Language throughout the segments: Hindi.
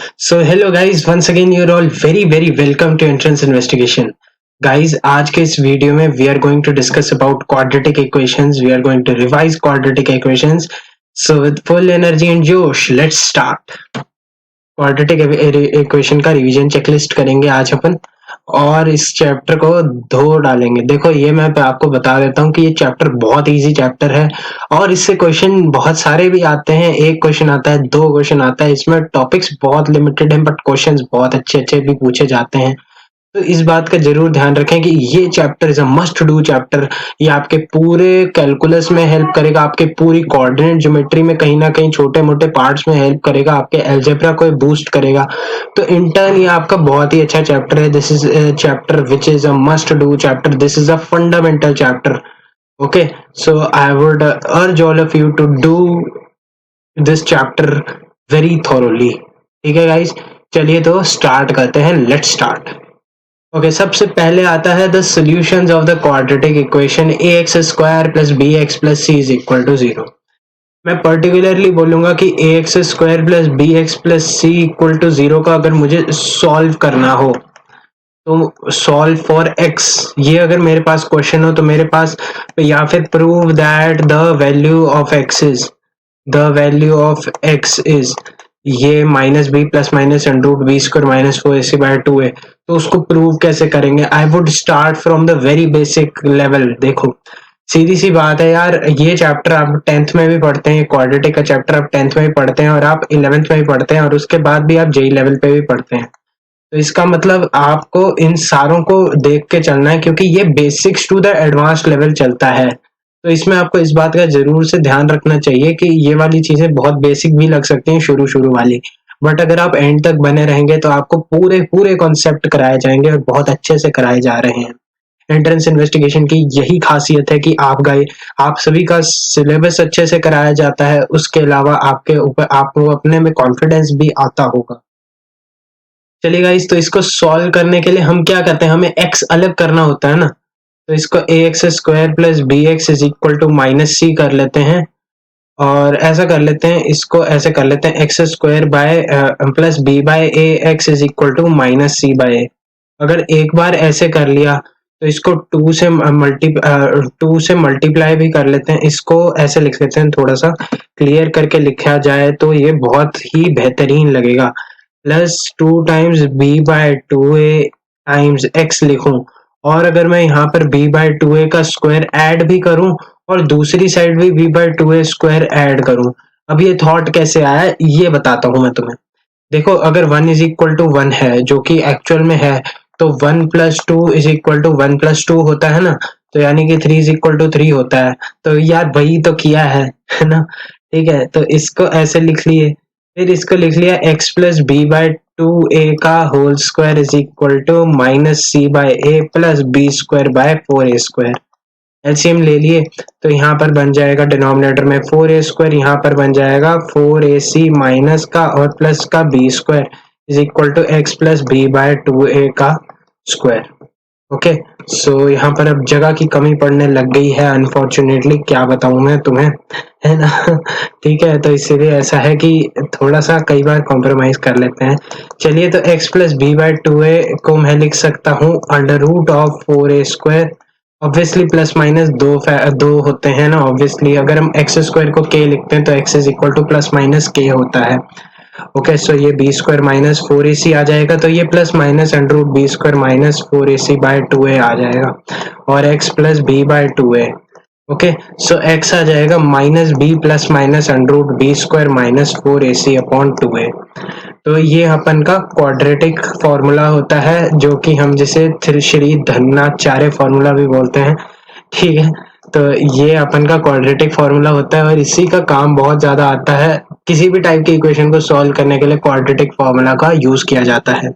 So hello guys, once again you're all very welcome to Entrance Investigation. Guys, आज के इस वीडियो में we are going to discuss about quadratic equations. We are going to revise quadratic equations. So with full energy and जोश, let's start. क्वाड्रेटिक इक्वेशन का रिवीजन चेकलिस्ट करेंगे आज अपन और इस चैप्टर को धो डालेंगे। देखो ये मैं आपको बता देता हूँ कि ये चैप्टर बहुत इजी चैप्टर है और इससे क्वेश्चन बहुत सारे भी आते हैं। एक क्वेश्चन आता है, दो क्वेश्चन आता है, इसमें टॉपिक्स बहुत लिमिटेड हैं बट क्वेश्चंस बहुत अच्छे भी पूछे जाते हैं। तो इस बात का जरूर ध्यान रखें कि ये chapter is a must do chapter. ये आपके पूरे कैलकुलस में हेल्प करेगा, आपके पूरी कोऑर्डिनेट ज्योमेट्री में कहीं ना कहीं छोटे मोटे पार्ट्स में हेल्प करेगा, आपके अलजेब्रा को बूस्ट करेगा। तो इंटर्न ये आपका बहुत ही अच्छा चैप्टर है। This is chapter which is a must do chapter. This is a fundamental chapter. Okay, so I would urge all of you to do this chapter very thoroughly. ठीक है गाइस, चलिए तो स्टार्ट करते हैं। Let's start. ओके, सबसे पहले आता है the solutions of the quadratic equation ax square plus bx plus c is equal to 0। मैं पर्टिकुलरली बोलूंगा कि ax square plus bx plus c equal to 0 का अगर मुझे सॉल्व करना हो तो सॉल्व फॉर x, ये अगर मेरे पास क्वेश्चन हो तो मेरे पास या फिर prove that the value of x is ये minus b plus minus under root b square minus 4ac by 2a। तो उसको प्रूव कैसे करेंगे? I would start from the very basic level. देखो सीधी सी बात है यार, ये चैप्टर आप 10th में भी पढ़ते हैं, क्वाड्रेटिक का चैप्टर आप 10th में भी पढ़ते हैं और आप 11th में भी पढ़ते हैं और उसके बाद भी आप जेई लेवल पे भी पढ़ते हैं। तो इसका मतलब आपको इन सारों को देख के चलना है क्योंकि ये basics to the advance level चलता है। तो इसमें आपको इस बात का जरूर से ध्यान रखना चाहिए कि ये वाली चीजें बहुत बेसिक भी लग सकती हैं शुरू वाली, बट अगर आप एंड तक बने रहेंगे तो आपको पूरे कॉन्सेप्ट कराए जाएंगे और बहुत अच्छे से कराए जा रहे हैं। एंट्रेंस इन्वेस्टिगेशन की यही खासियत है कि आप सभी का सिलेबस अच्छे से कराया जाता है, उसके अलावा आपके ऊपर आपको अपने में कॉन्फिडेंस भी आता होगा। चलिए गाइस, तो इसको सॉल्व करने के लिए हम क्या करते हैं, हमें x अलग करना होता है ना। तो इसको ax square plus b x is equal to minus c कर लेते हैं और ऐसा कर लेते हैं, इसको ऐसे कर लेते हैं x square by plus B by a x is equal to minus C by a. अगर एक बार ऐसे कर लिया तो इसको 2 से मल्टीप्लाई भी कर लेते हैं। इसको ऐसे लिख लेते हैं, थोड़ा सा क्लियर करके लिखा जाए तो ये बहुत ही बेहतरीन लगेगा। Plus 2 times B by 2a times X लिखूं और अगर मैं यहाँ पर b बाय 2a का स्क्वायर ऐड भी करूं और दूसरी साइड भी b bye 2a square add करूं। अब ये थॉट कैसे आया ये बताता हूं मैं तुम्हें। देखो अगर 1 इज इक्वल टू 1 है जो कि एक्चुअल में है, तो 1 plus 2 is equal to 1 plus 2 होता है ना, तो यानी कि 3 इज इक्वल टू 3 होता है। तो यार वही तो किया है ना। ठीक है, तो इसको ऐसे लिख लिए, फिर इसको लिख लिया x plus B by 2a का whole square is equal to minus C by A plus B square by 4a square. LCM ले लिए तो यहाँ पर बन जाएगा डिनोमिनेटर में 4a स्क्वायर, यहाँ पर बन जाएगा 4ac माइनस का और प्लस का b square is equal to x plus B by 2a का स्क्वायर। ओके, सो यहाँ पर अब जगह की कमी पड़ने लग गई है अनफॉर्चुनेटली, क्या बताऊं मैं तुम्हें, है ना। ठीक है, तो इसीलिए ऐसा है कि थोड़ा सा कई बार कॉम्प्रोमाइज कर लेते हैं। चलिए, तो x plus B by 2a को मैं लिख सकता हूँ under root of 4a square. Obviously plus minus दो होते हैं ना, ऑब्वियसली अगर हम एक्स स्क्वायर को k लिखते हैं तो x is equal two plus minus k होता है। ओके, सो ये बी स्क्वायर माइनस 4ac आ जाएगा, तो ये plus minus under root b square minus 4ac by 2a आ जाएगा और x plus B by 2a। Okay, so x आ जाएगा minus b plus minus under root b square minus 4ac upon 2a। तो ये अपन का क्वाड्रेटिक फॉर्मूला होता है जो कि हम जिसे श्री धन्नाचार्य फॉर्मूला भी बोलते हैं। ठीक है, तो ये अपन का क्वाड्रेटिक फॉर्मूला होता है और इसी का काम बहुत ज्यादा आता है। किसी भी टाइप की इक्वेशन को सॉल्व करने के लिए क्वाड्रेटिक फॉर्मूला का यूज किया जाता है।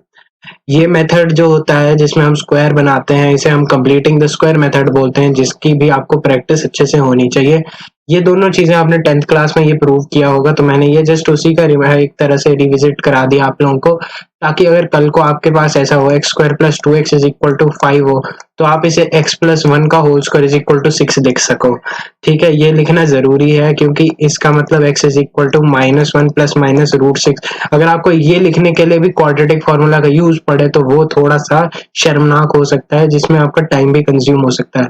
ये मेथड जो होता है जिसमें हम स्क्वायर बनाते हैं, इसे हम कंप्लीटिंग द स्क्वायर मेथड बोलते हैं, जिसकी भी आपको प्रैक्टिस अच्छे से होनी चाहिए ये दोनों चीजें आपने 10th क्लास में ये प्रूव किया होगा, तो मैंने ये जस्ट उसी का एक तरह से रिविजिट करा दिया आप लोगों को, ताकि अगर कल को आपके पास ऐसा हो X square plus 2x is equal to 5 हो, तो आप इसे x प्लस 1 का whole square is equal to 6 लिख सको। ठीक है, ये लिखना जरूरी है क्योंकि इसका मतलब x is equal to -1 plus minus root 6। अगर आपको ये लिखने के लिए भी क्वाड्रेटिक फॉर्मूला का यूज पड़े तो वो थोड़ा सा शर्मनाक हो सकता है, जिसमें आपका टाइम भी कंज्यूम हो सकता है।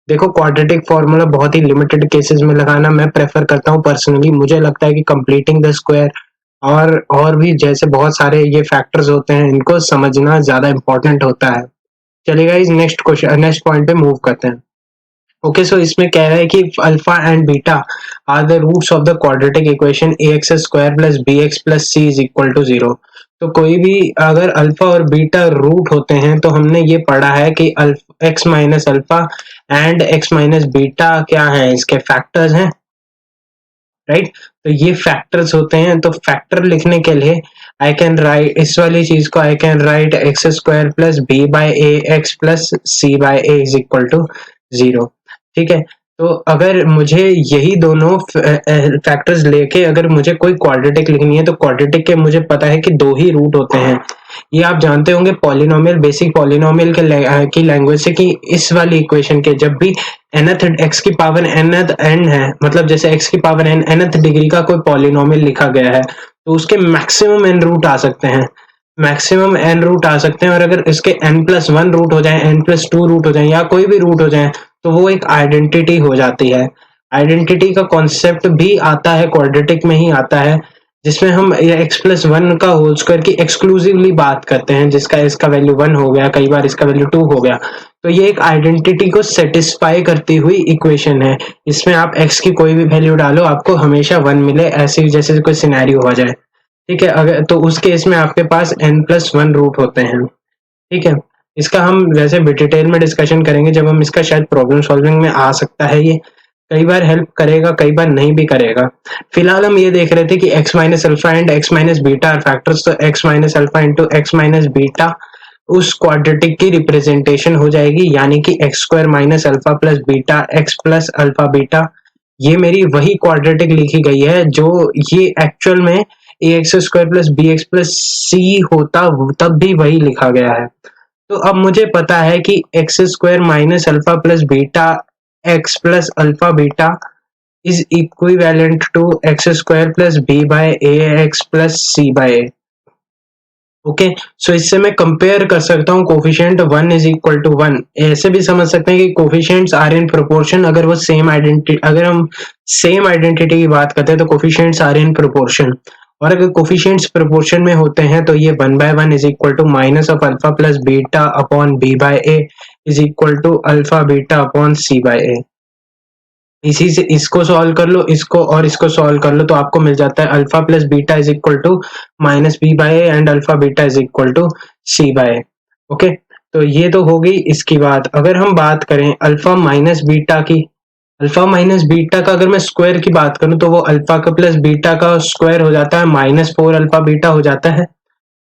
देखो, क्वाड्रेटिक फॉर्मूला बहुत ही लिमिटेड केसेस में लगाना मैं प्रेफर करता हूँ पर्सनली। मुझे लगता है कि कंप्लीटिंग द स्क्वायर और भी जैसे बहुत सारे ये फैक्टर्स होते हैं, इनको समझना ज्यादा इंपॉर्टेंट होता है। चलिए guys, next question, next point पे मूव करते हैं। ओके, सो इसमें कह रहा है कि alpha and beta are the roots of the quadratic equation ax square plus bx plus c is equal to 0। तो कोई भी अगर अल्फा और बीटा रूट होते हैं तो हमने ये पढ़ा है कि x minus alpha and x minus beta क्या है, इसके फैक्टर्स हैं, राइट। तो ये फैक्टर्स होते हैं, तो फैक्टर लिखने के लिए आई कैन राइट इस वाली चीज को, I can write X square plus B by A x plus C by A is equal to 0। ठीक है, तो अगर मुझे यही दोनों फैक्टर्स लेके अगर मुझे कोई क्वाड्रेटिक लिखनी है, तो क्वाड्रेटिक के मुझे पता है कि दो ही रूट होते हैं। ये आप जानते होंगे पॉलिनोमियल, बेसिक पॉलिनोमियल की लैंग्वेज से, कि इस वाली इक्वेशन के जब भी nth x की पावर nth n है, मतलब जैसे x की पावर n nth डिग्री का कोई पॉलिनोमियल लिखा गया है, तो उसके मैक्सिमम n रूट आ सकते हैं, मैक्सिमम n रूट आ सकते हैं। और अगर इसके n+1 रूट हो जाए, n+2 रूट हो जाए, या कोई भी रूट हो जाए, तो वो एक आइडेंटिटी हो जाती है। आइडेंटिटी का कॉन्सेप्ट भी आता है क्वाड्रेटिक में ही आता है, जिसमें हम x+1 का होल स्क्वायर की एक्सक्लूसिवली बात करते हैं, जिसका इसका वैल्यू 1 हो गया, कई बार इसका वैल्यू 2 हो गया। तो ये एक आइडेंटिटी को सेटिस्फाई करती हुई इक्वेशन है। इसमें आप x की कोई भी वैल्यू डालो, आपको हमेशा 1 मिले, ऐसी जैसे कोई सिनेरियो हो जाए। ठीक है, अगर तो उस केस में आपके पास n+1 रूट होते हैं। ठीक है, इसका हम वैसे डिटेल में डिस्कशन करेंगे जब हम इसका शायद प्रॉब्लम सॉल्विंग में आ सकता है। ये कई बार हेल्प करेगा, कई बार नहीं भी करेगा। फिलहाल हम ये देख रहे थे कि x minus alpha and x minus beta are factors, तो x minus alpha into x minus beta उस क्वाड्रेटिक की रिप्रेजेंटेशन हो जाएगी, यानी कि x square minus alpha plus beta x plus alpha beta. ये मेरी वही क्वाड्रेटिक लिखी गई है जो ये एक्चुअल में ax square plus bx plus c होता, तब भी वही लिखा गया है। तो अब मुझे पता है कि x square minus alpha plus beta x plus alpha beta is equivalent to x square plus B by a x plus c by A. Okay, so इससे मैं कंपेयर कर सकता हूँ कोफिशिएंट 1 इज इक्वल टू 1। ऐसे भी समझ सकते हैं कि कोफिशिएंट्स आर इन प्रोपोर्शन, अगर वो सेम आइडेंटिटी, अगर हम सेम आइडेंटिटी की बात करते हैं तो कोफिशिएंट्स आर इन प्रोपोर्शन। और अगर कोफिशिएंट्स प्रोपोर्शन में होते हैं तो ये 1/1 is equal to minus of alpha plus beta upon b by a is equal to alpha beta upon c by a. इसी से इसको सॉल्व कर लो, इसको और इसको सॉल्व कर लो, तो आपको मिल जाता है alpha plus beta is equal to minus b by a and alpha beta is equal to c by A. Okay, तो ये तो हो गई इसकी बात। अगर हम बात करें अल्फा माइनस बीटा की, अल्फा माइनस बीटा का अगर मैं स्क्वायर की बात करूं तो वो अल्फा का प्लस बीटा का स्क्वायर हो जाता है, -4 अल्फा बीटा हो जाता है,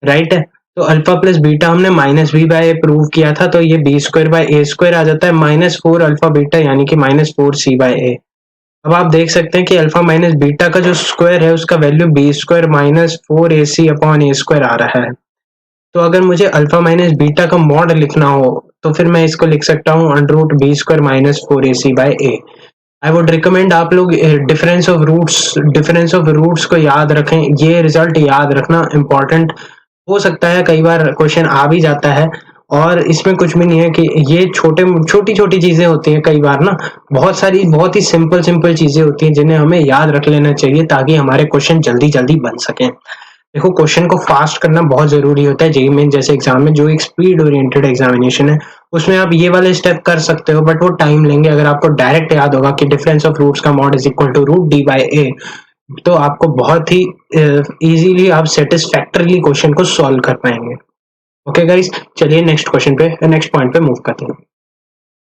राइट है। तो अल्फा प्लस बीटा हमने minus b by a prove किया था, तो ये b square by a square आ जाता है, -4 अल्फा बीटा यानी कि -4 सी बाय ए। अब आप देख सकते हैं कि अल्फा माइनस बीटा का जो स्क्वायर है उसका value b square -4 a c upon a square आ रहा है। तो अगर मुझे अल्फा माइनस बीटा का मॉड लिखना हो तो फिर मैं इसको लिख सकता हूँ under b square -4 a c by a. I would recommend आप लोग डिफरेंस ऑफ रूट्स को याद रखें, ये रिजल्ट याद रखना इम्पोर्टेंट हो सकता है, कई बार क्वेश्चन आ भी जाता है। और इसमें कुछ भी नहीं है कि ये छोटी छोटी चीजें होती हैं, कई बार ना बहुत सारी बहुत ही सिंपल चीजें होती हैं जिन्हें हमें याद रख लेना चाहिए ताकि हमारे क्वेश्चन जल्दी जल्दी बन सकें। देखो, क्वेश्चन को फास्ट करना बहुत जरूरी होता है। जेईई मेन जैसे एग्जाम में जो एक स्पीड ओरिएंटेड एग्जामिनेशन है उसमें आप ये वाले स्टेप कर सकते हो, बट वो टाइम लेंगे। अगर आपको डायरेक्ट याद होगा कि डिफरेंस ऑफ रूट्स का mod is equal to root d by a, तो आपको बहुत ही इजीली आप सेटिस्फैक्टरली क्वेश्चन को सॉल्व कर पाएंगे। ओके गाइस, चलिए नेक्स्ट पॉइंट पे मूव करते हैं।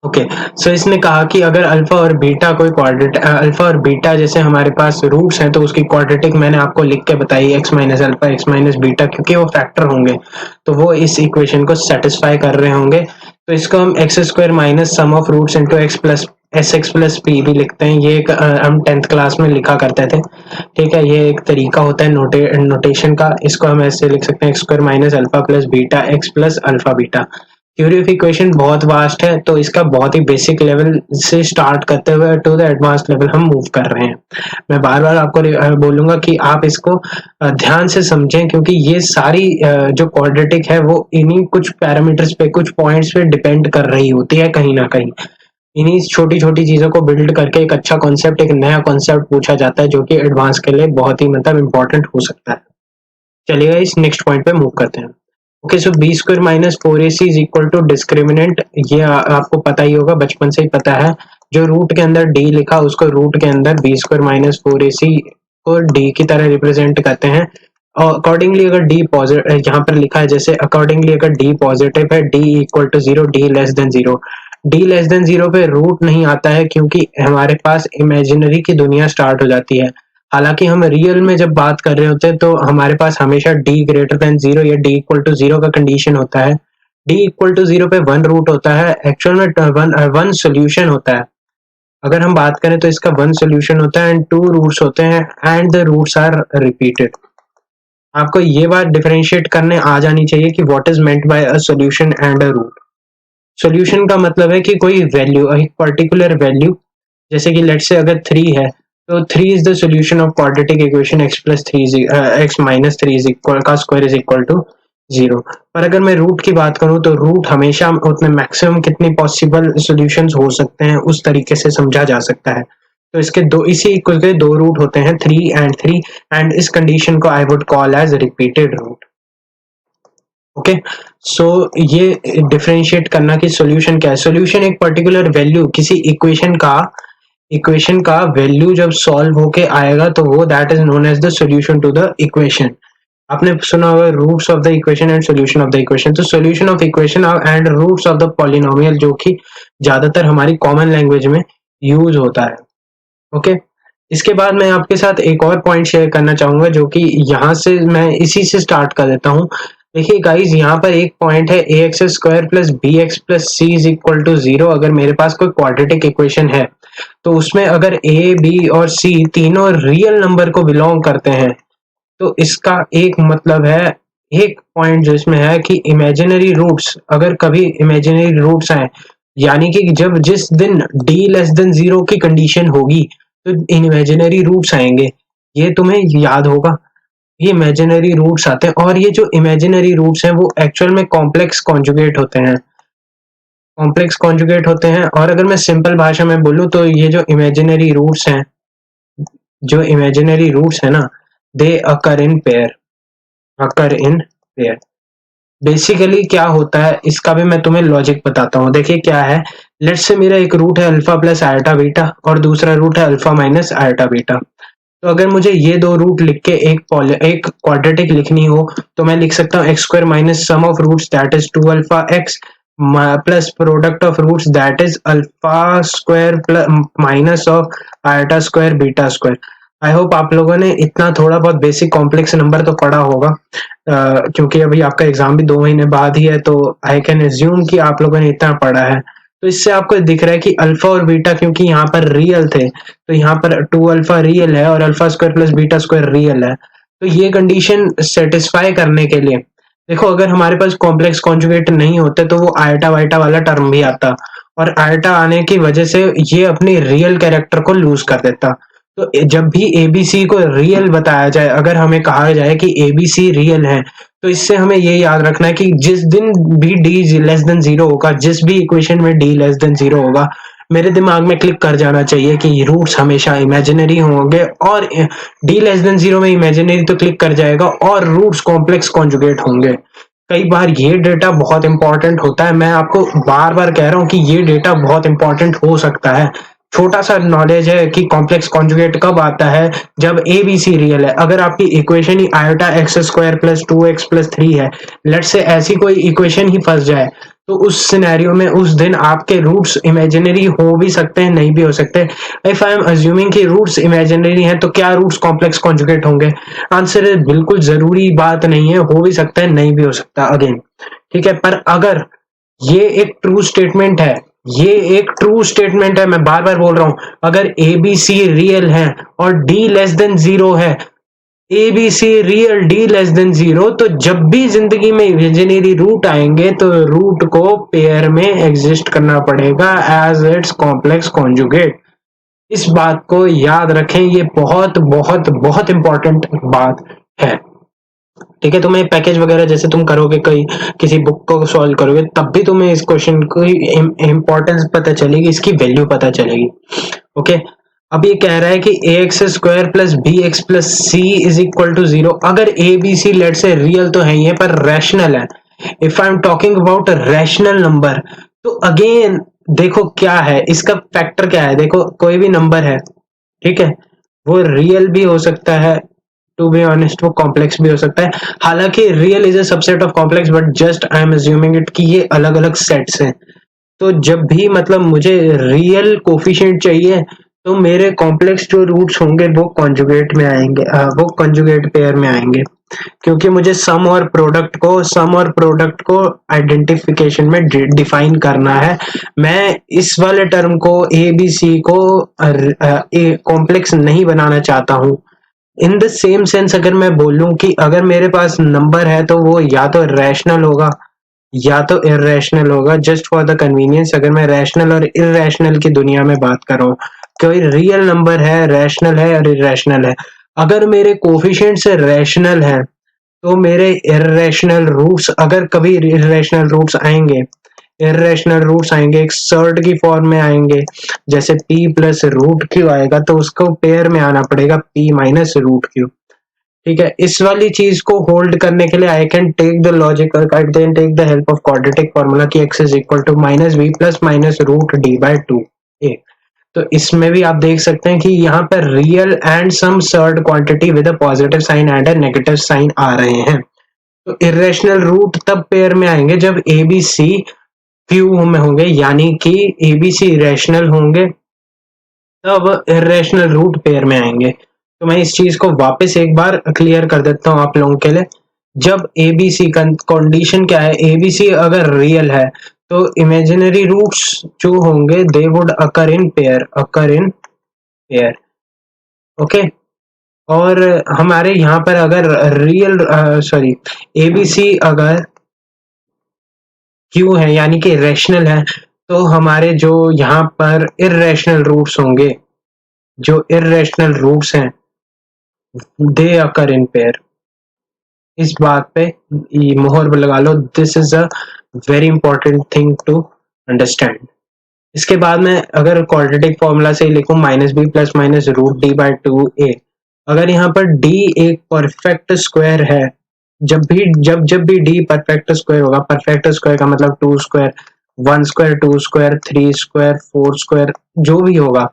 ओके, सो इसने कहा कि अगर अल्फा और बीटा कोई अल्फा और बीटा जैसे हमारे पास रूट्स हैं तो उसकी क्वाड्रेटिक मैंने आपको लिख के बताई, x minus alpha x minus beta, क्योंकि वो फैक्टर होंगे तो वो इस इक्वेशन को सेटिस्फाई कर रहे होंगे। तो इसको हम x square minus sum of roots into x plus s x plus p भी लिखते हैं। ये एक हम 10th क्लास में लिखा करते थे, ठीक है। ये एक तरीका होता है नोटेशन का। इसको हम ऐसे लिख सकते हैं x square minus alpha plus beta x plus alpha beta. Theory of equation बहुत वास्ट है, तो इसका बहुत ही बेसिक लेवल से स्टार्ट करते हुए टू द एडवांस लेवल हम मूव कर रहे हैं। मैं बार बार आपको बोलूंगा कि आप इसको ध्यान से समझें, क्योंकि ये सारी जो क्वाड्रेटिक है वो इन्हीं कुछ पैरामीटर्स पे, कुछ पॉइंट्स पे डिपेंड कर रही होती है कहीं ना कहीं। इन्हीं छोटी छोटी चीजों को बिल्ड करके एक अच्छा कॉन्सेप्ट, एक नया कॉन्सेप्ट पूछा जाता है, जो कि एडवांस के लिए बहुत ही मतलब इंपॉर्टेंट हो सकता है। चलिए इस नेक्स्ट पॉइंट पे मूव करते हैं। Okay, so b square minus 4ac is equal to discriminant. ये आपको पता ही होगा, बचपन से ही पता है। जो रूट के अंदर डी लिखा, उसको रूट के अंदर बी स्क्वायर माइनस 4ac को डी की तरह रिप्रेजेंट करते हैं। और अकॉर्डिंगली अगर डी पॉजिटिव यहाँ पर लिखा है, जैसे अकॉर्डिंगली अगर डी पॉजिटिव है, d equal to 0, d less than 0। D less than 0 पे रूट नहीं आता है, क्योंकि हमारे पास इमेजिनरी की दुनिया स्टार्ट हो जाती है। हालांकि हम रियल में जब बात कर रहे होते हैं तो हमारे पास हमेशा डी ग्रेटर देन 0 या डी इक्वल टू 0 का कंडीशन होता है। डी इक्वल टू 0 पे वन रूट होता है, एक्चुअल में वन सोल्यूशन होता है। अगर हम बात करें तो इसका वन सोल्यूशन होता है एंड टू रूट्स होते हैं, and the roots are repeated. आपको ये बात डिफरेंशिएट करने आ जानी चाहिए कि what is meant by a solution and a root. Solution का मतलब है कि कोई वैल्यू, एक पर्टिकुलर वैल्यू, जैसे कि लेट्स से अगर 3 है, तो 3 is the solution of quadratic equation x plus 3 x minus 3 is equal का स्क्वायर इज इक्वल टू 0। पर अगर मैं रूट की बात करूं तो रूट हमेशा उतने मैक्सिमम कितनी पॉसिबल सॉल्यूशंस हो सकते हैं उस तरीके से समझा जा सकता है। तो इसके दो, इसी इक्वल के दो रूट होते हैं, 3 एंड 3, एंड इस कंडीशन को I would call as repeated root. Okay, so ये डिफरेंशिएट करना कि सॉल्यूशन क्या है। सॉल्यूशन एक पर्टिकुलर वैल्यू किसी इक्वेशन का वैल्यू जब सॉल्व होके आएगा तो वो that is known as the solution to the equation. आपने सुना होगा roots of the equation and solution of the equation. तो solution of equation and roots of the polynomial, जो कि ज्यादातर हमारी कॉमन लैंग्वेज में यूज होता है। ओके, इसके बाद मैं आपके साथ एक और पॉइंट शेयर करना चाहूंगा, जो कि यहाँ से मैं इसी से स्टार्ट कर देता हूँ। देखिए गाइज, यहाँ पर एक पॉइंट है a x square plus b x plus c is equal to 0। अगर मेरे पास कोई क्वाड्रेटिक इक्वेशन है तो उसमें अगर ए बी और सी तीनों रियल नंबर को बिलोंग करते हैं, तो इसका एक मतलब है, एक पॉइंट जो इसमें है कि इमेजिनरी रूट्स, अगर कभी इमेजिनरी रूट्स आए, यानी कि जब जिस दिन डी लेस देन 0 की कंडीशन होगी तो इमेजिनरी रूट्स आएंगे। ये तुम्हें याद होगा, ये इमेजिनरी रूट्स आते हैं, और ये जो इमेजिनरी रूट्स हैं वो एक्चुअल में कॉम्प्लेक्स कॉन्जुगेट होते हैं, कॉम्प्लेक्स कॉन्जुगेट होते हैं। और अगर मैं सिंपल भाषा में बोलूं तो ये जो इमेजिनरी रूट्स हैं, जो इमेजिनरी रूट्स है ना, they occur in pair, occur in pair. Basically क्या होता है इसका भी मैं तुम्हें लॉजिक बताता हूँ। देखिए क्या है, लेट्स से मेरा एक रूट है अल्फा प्लस आयटा बीटा और दूसरा रूट है अल्फा माइनस आयटा बीटा। तो अगर मुझे ये दो रूट लिख के एक क्वाड्रेटिक लिखनी हो तो मैं लिख सकता हूँ x square minus sum of roots that is 2 alpha x plus product of roots that is alpha square plus minus of iota square beta square. I hope आप लोगों ने इतना थोड़ा बहुत बेसिक कॉम्प्लेक्स नंबर तो पढ़ा होगा, क्योंकि अभी आपका एग्जाम भी 2 महीने बाद ही है, तो आई कैन एज्यूम कि आप लोगों ने इतना पढ़ा है। तो इससे आपको दिख रहा है कि अल्फा और बीटा क्योंकि यहाँ पर रियल थे, तो यहाँ पर 2 अल्फा रियल है और alpha square plus beta square real है। तो ये कंडीशन सेटिस्फाई करने के लिए, देखो अगर हमारे पास कॉम्प्लेक्स कॉन्जुगेट नहीं होते तो वो आयटा वाइटा वाला टर्म भी आता, और आयटा आने की वजह से ये अपने रियल कैरेक्टर को लूज कर देता। तो जब भी एबीसी को रियल बताया जाए, अगर हमें कहा जाए कि एबीसी रियल है, तो इससे हमें ये याद रखना है कि जिस दिन भी डी लेस देन 0 होगा, जिस भी इक्वेशन में डी लेस देन 0 होगा, मेरे दिमाग में क्लिक कर जाना चाहिए कि रूट्स हमेशा इमेजिनरी होंगे, और डी लेस देन 0 में इमेजिनरी तो क्लिक कर जाएगा और रूट्स कॉम्प्लेक्स कॉन्जुगेट होंगे। कई बार ये डेटा बहुत इंपॉर्टेंट होता है, मैं आपको बार बार कह रहा हूँ कि ये डेटा बहुत इंपॉर्टेंट हो सकता है। छोटा सा नॉलेज है कि कॉम्प्लेक्स कॉन्जुगेट कब आता है, जब ए बी सी रियल है। अगर आपकी इक्वेशन ही iota x square plus 2x प्लस 3 है, लेट से ऐसी कोई इक्वेशन ही फंस जाए, तो उस सिनेरियो में उस दिन आपके रूट्स इमेजिनरी हो भी सकते हैं, नहीं भी हो सकते। इफ आई एम अज्यूमिंग कि रूट्स इमेजिनरी हैं तो क्या रूट्स कॉम्प्लेक्स कॉन्जुगेट होंगे? आंसर है बिल्कुल जरूरी बात नहीं है, हो भी सकता है नहीं भी हो सकता अगेन, ठीक है। पर अगर ये एक ट्रू स्टेटमेंट है, ये एक ट्रू स्टेटमेंट है, मैं बार बार बोल रहा हूं। अगर ए बी सी रियल है और डी लेस देन जीरो है, A B c real d less than zero, तो जब भी जिंदगी में इमेजिनरी रूट आएंगे तो रूट को पेयर में एग्जिस्ट करना पड़ेगा एज इट्स कॉम्प्लेक्स कॉन्जुगेट। इस बात को याद रखें, ये बहुत बहुत बहुत इंपॉर्टेंट बात है। ठीक है, तुम्हें पैकेज वगैरह जैसे तुम करोगे, कोई किसी बुक को सॉल्व करोगे, तब भी तुम्हें इस क्वेश्चन की इंपॉर्टेंस पता चलेगी, इसकी वैल्यू पता चलेगी। ओके, अब ये कह रहा है कि a x square plus b x plus c is equal to zero. अगर a B c let say real तो है ही है, पर रैशनल है। If I am talking about rational number, तो अगेन देखो क्या है इसका फैक्टर, क्या है देखो, कोई भी नंबर है, ठीक है, वो रियल भी हो सकता है, टू बी ऑनेस्ट वो कॉम्प्लेक्स भी हो सकता है। हालांकि real is a subset of complex, but just I am assuming it कि ये अलग अलग सेट्स हैं। तो जब भी मतलब मुझे रियल कोफिशिएंट चाहिए, तो मेरे कॉम्प्लेक्स जो रूट्स होंगे वो कॉन्जुगेट में आएंगे, वो कॉन्जुगेट पेयर में आएंगे, क्योंकि मुझे सम और प्रोडक्ट को आइडेंटिफिकेशन में डिफाइन करना है। मैं इस वाले टर्म को ए बी सी को कॉम्प्लेक्स नहीं बनाना चाहता हूँ। इन द सेम सेंस अगर मैं बोलूं कि अगर मेरे पास नंबर है तो वो या तो रैशनल होगा या तो इरेशनल होगा, जस्ट फॉर द कन्वीनियंस। अगर मैं रैशनल और इरेशनल की दुनिया में बात कर रहा हूँ, कोई रियल नंबर है, रैशनल है और इरेशनल है, अगर मेरे कोफिशिएंट से रैशनल है तो मेरे इरेशनल रूट्स, अगर कभी इरेशनल रूट्स आएंगे, इरेशनल रूट्स आएंगे एक सर्ड की फॉर्म में आएंगे, जैसे p प्लस रूट क्यू आएगा, तो उसको पेयर में आना पड़ेगा p माइनस रूट क्यू। ठीक है, इस वाली चीज को होल्ड करने के लिए I can take the logic, I can take the help of quadratic formula कि x is equal to minus b plus minus root d by two a. तो इसमें भी आप देख सकते हैं कि यहाँ पर real and some surd quantity with a positive sign and a negative sign आ रहे हैं। तो इरेशनल रूट तब पेयर में आएंगे जब ए बी सी फ्यू में होंगे, यानी कि ए बी सी रैशनल होंगे, तब इरेशनल रूट पेयर में आएंगे। तो मैं इस चीज को वापस एक बार क्लियर कर देता हूँ आप लोगों के लिए। जब ए बी सी कंडीशन क्या है, ए बी सी अगर रियल है तो इमेजिनरी रूट्स जो होंगे they would occur in pair, okay. और हमारे यहाँ पर अगर real sorry a B c अगर क्यू है यानी कि रैशनल है, तो हमारे जो यहाँ पर इरेशनल रूट्स होंगे, जो इरेशनल रूट्स हैं, दे अकर इन पेयर। इस बात पे मोहर लगा लो, this is a very important thing to understand. इसके बाद में अगर क्वाड्रेटिक फॉर्मूला से लिखूं minus b plus minus root d by two a, अगर यहाँ पर d एक परफेक्ट स्क्वायर है, जब भी d परफेक्ट स्क्वायर होगा, परफेक्ट स्क्वायर का मतलब two square, one square, two square, three square, four square, जो भी होगा,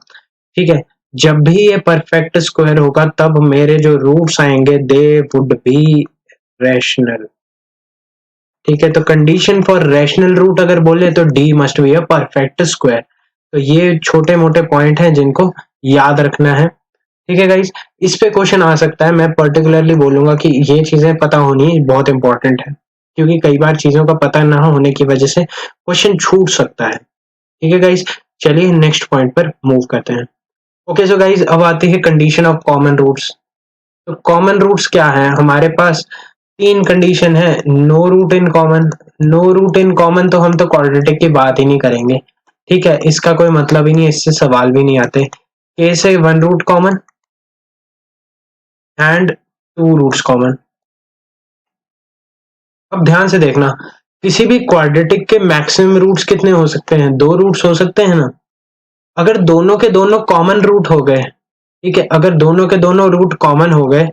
ठीक है, जब भी ये परफेक्ट स्क्वायर होगा तब मेरे जो रूट्स आएंगे दे वुड बी रैशनल। ठीक है, तो कंडीशन फॉर रैशनल रूट अगर बोले तो d must be a perfect square. तो ये छोटे मोटे पॉइंट हैं जिनको याद रखना है। ठीक है गाइस, इस पे क्वेश्चन आ सकता है, मैं पर्टिकुलरली बोलूंगा कि ये चीजें पता होनी बहुत इंपॉर्टेंट है, क्योंकि कई बार चीजों का पता ना होने की वजह से क्वेश्चन छूट सकता है। ठीक है गाइस, चलिए नेक्स्ट पॉइंट पर मूव करते हैं। ओके सो गाइस, अब आती है कंडीशन ऑफ कॉमन रूट्स। तो कॉमन रूट्स क्या है, हमारे पास तीन कंडीशन है। No root in common, no root in common तो हम तो क्वाड्रेटिक की बात ही नहीं करेंगे, ठीक है, इसका कोई मतलब ही नहीं, इससे सवाल भी नहीं आते। केस है one root common and two roots common. अब ध्यान से देखना, किसी भी क्वाड्रेटिक के मैक्सिमम रूट्स कितने हो सकते हैं, दो रूट्स हो सकते हैं ना। अगर दोनों के दोनों कॉमन रूट हो गए, ठीक है, अगर दोनों के दोनों रूट कॉमन हो गए,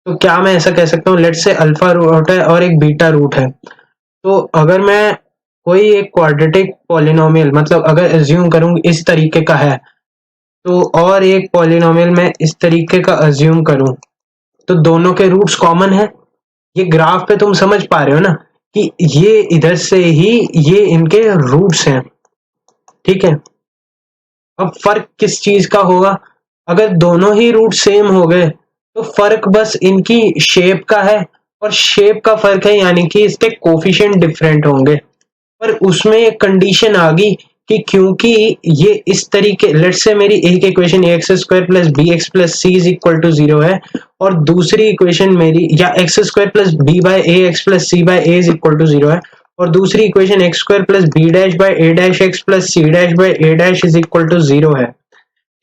तो क्या मैं ऐसा कह सकता हूँ, लेट से अल्फा रूट है और एक बीटा रूट है, तो अगर मैं कोई एक क्वाड्रेटिक पॉलिनोमियल, मतलब अगर अज्यूम करूँ इस तरीके का है, तो और एक पॉलिनोमियल मैं इस तरीके का अज्यूम करूं, तो दोनों के रूट्स कॉमन है। ये ग्राफ पे तुम समझ पा रहे हो ना कि ये इधर से ही ये इनके रूट्स हैं, ठीक है। अब फर्क किस चीज का होगा, अगर दोनों ही रूट सेम हो गए तो फर्क बस इनकी शेप का है, और शेप का फर्क है यानी कि इसके कोफिशिएंट डिफरेंट होंगे। पर उसमें एक कंडीशन आ गई कि क्योंकि ये इस तरीके, लेट्स से मेरी एक equation x square plus b x plus c is equal to 0 है, और दूसरी इक्वेशन मेरी, या x square plus B by a x plus c by a is equal to 0 है, और दूसरी equation x square plus b dash by A dash x plus c dash by A dash is equal to 0 है।